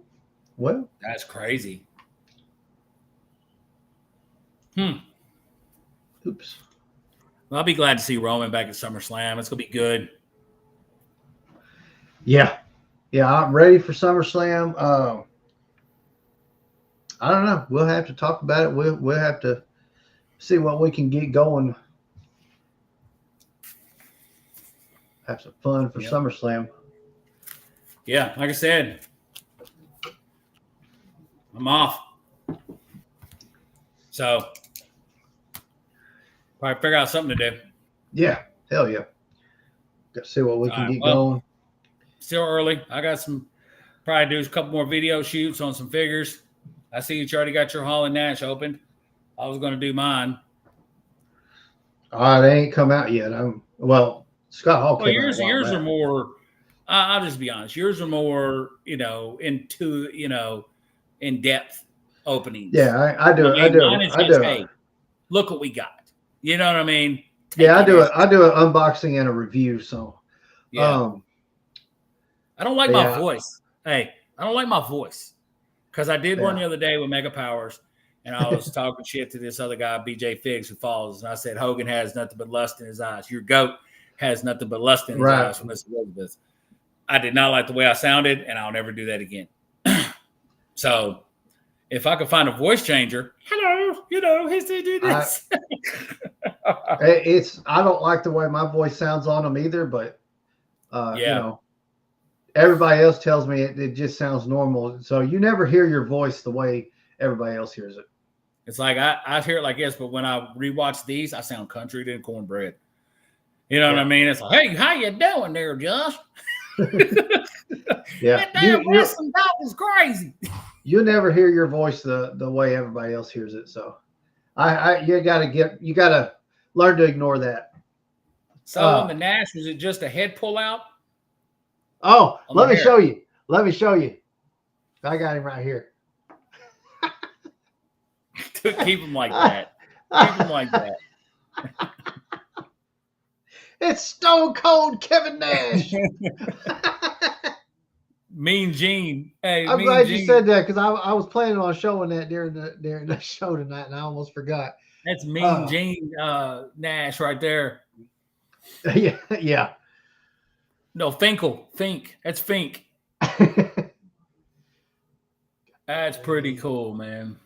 Well. That's crazy. Oops. Well, I'll be glad to see Roman back at SummerSlam. It's going to be good. Yeah. Yeah, I'm ready for SummerSlam. I don't know. We'll have to talk about it. We'll have to see what we can get going. Have some fun for SummerSlam. Yeah, like I said, I'm off. So, probably figure out something to do. Yeah, hell yeah. Got to see what we can get going. Still early. I got probably do a couple more video shoots on some figures. I see you already got your Hall and Nash opened. I was going to do mine. They ain't come out yet. Scott Hall came out. Yours are more. I'll just be honest. Yours are more, in depth openings. Yeah, I do. Hey, look what we got. You know what I mean? I do an unboxing and a review. So, yeah. I don't like my voice. Hey, I don't like my voice because I did one the other day with Mega Powers, and I was talking shit to this other guy, BJ Figs, who follows, and I said Hogan has nothing but lust in his eyes. Your goat has nothing but lust in his eyes from Miss Elizabeth. I did not like the way I sounded, and I'll never do that again. So, if I could find a voice changer, hello, he's to do this. I don't like the way my voice sounds on them either, but everybody else tells me it just sounds normal. So you never hear your voice the way everybody else hears it. It's like I hear it like this, but when I rewatch these, I sound country than cornbread. You know what I mean? It's like, hey, how you doing there, Josh? Yeah, that damn wrestling dog is crazy. You never hear your voice the way everybody else hears it. So you gotta learn to ignore that. So on the Nash, was it just a head pull out? Oh, let me show you. I got him right here. Keep him like that. Keep him like that. It's Stone Cold Kevin Nash. Mean Gene. Hey, I'm glad you said that because I was planning on showing that during the show tonight, and I almost forgot. That's Mean Gene Nash right there. Yeah. No, Fink. That's Fink. That's pretty cool, man.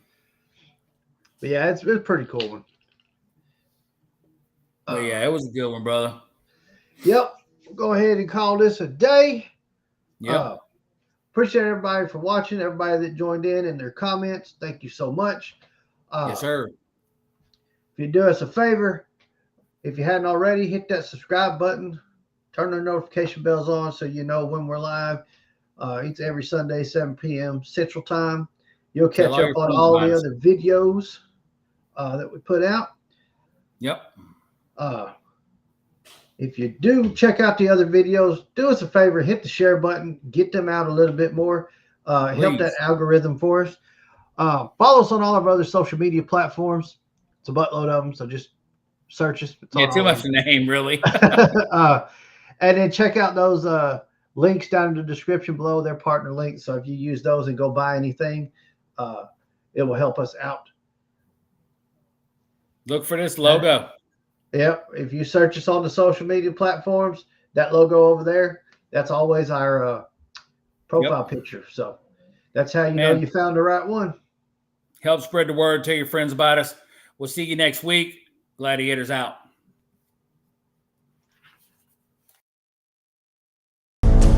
But yeah, it's a pretty cool one. Oh yeah, it was a good one, brother. Yep. We'll go ahead and call this a day. Yep. Appreciate everybody for watching, everybody that joined in and their comments. Thank you so much. Yes, sir. If you do us a favor, if you hadn't already, hit that subscribe button. Turn the notification bells on so you know when we're live. It's every Sunday, 7 p.m. Central Time. You'll catch up on all the other videos that we put out. Yep. If you do check out the other videos, do us a favor, hit the share button, get them out a little bit more, help that algorithm for us. Follow us on all of our other social media platforms. It's a buttload of them, so just search us. Too much name, really. And then check out those links down in the description below. They're partner links, so if you use those and go buy anything, it will help us out. Look for this logo. Yep. If you search us on the social media platforms, that logo over there, that's always our profile picture. So that's how you know you found the right one. Help spread the word. Tell your friends about us. We'll see you next week. Gladiators out.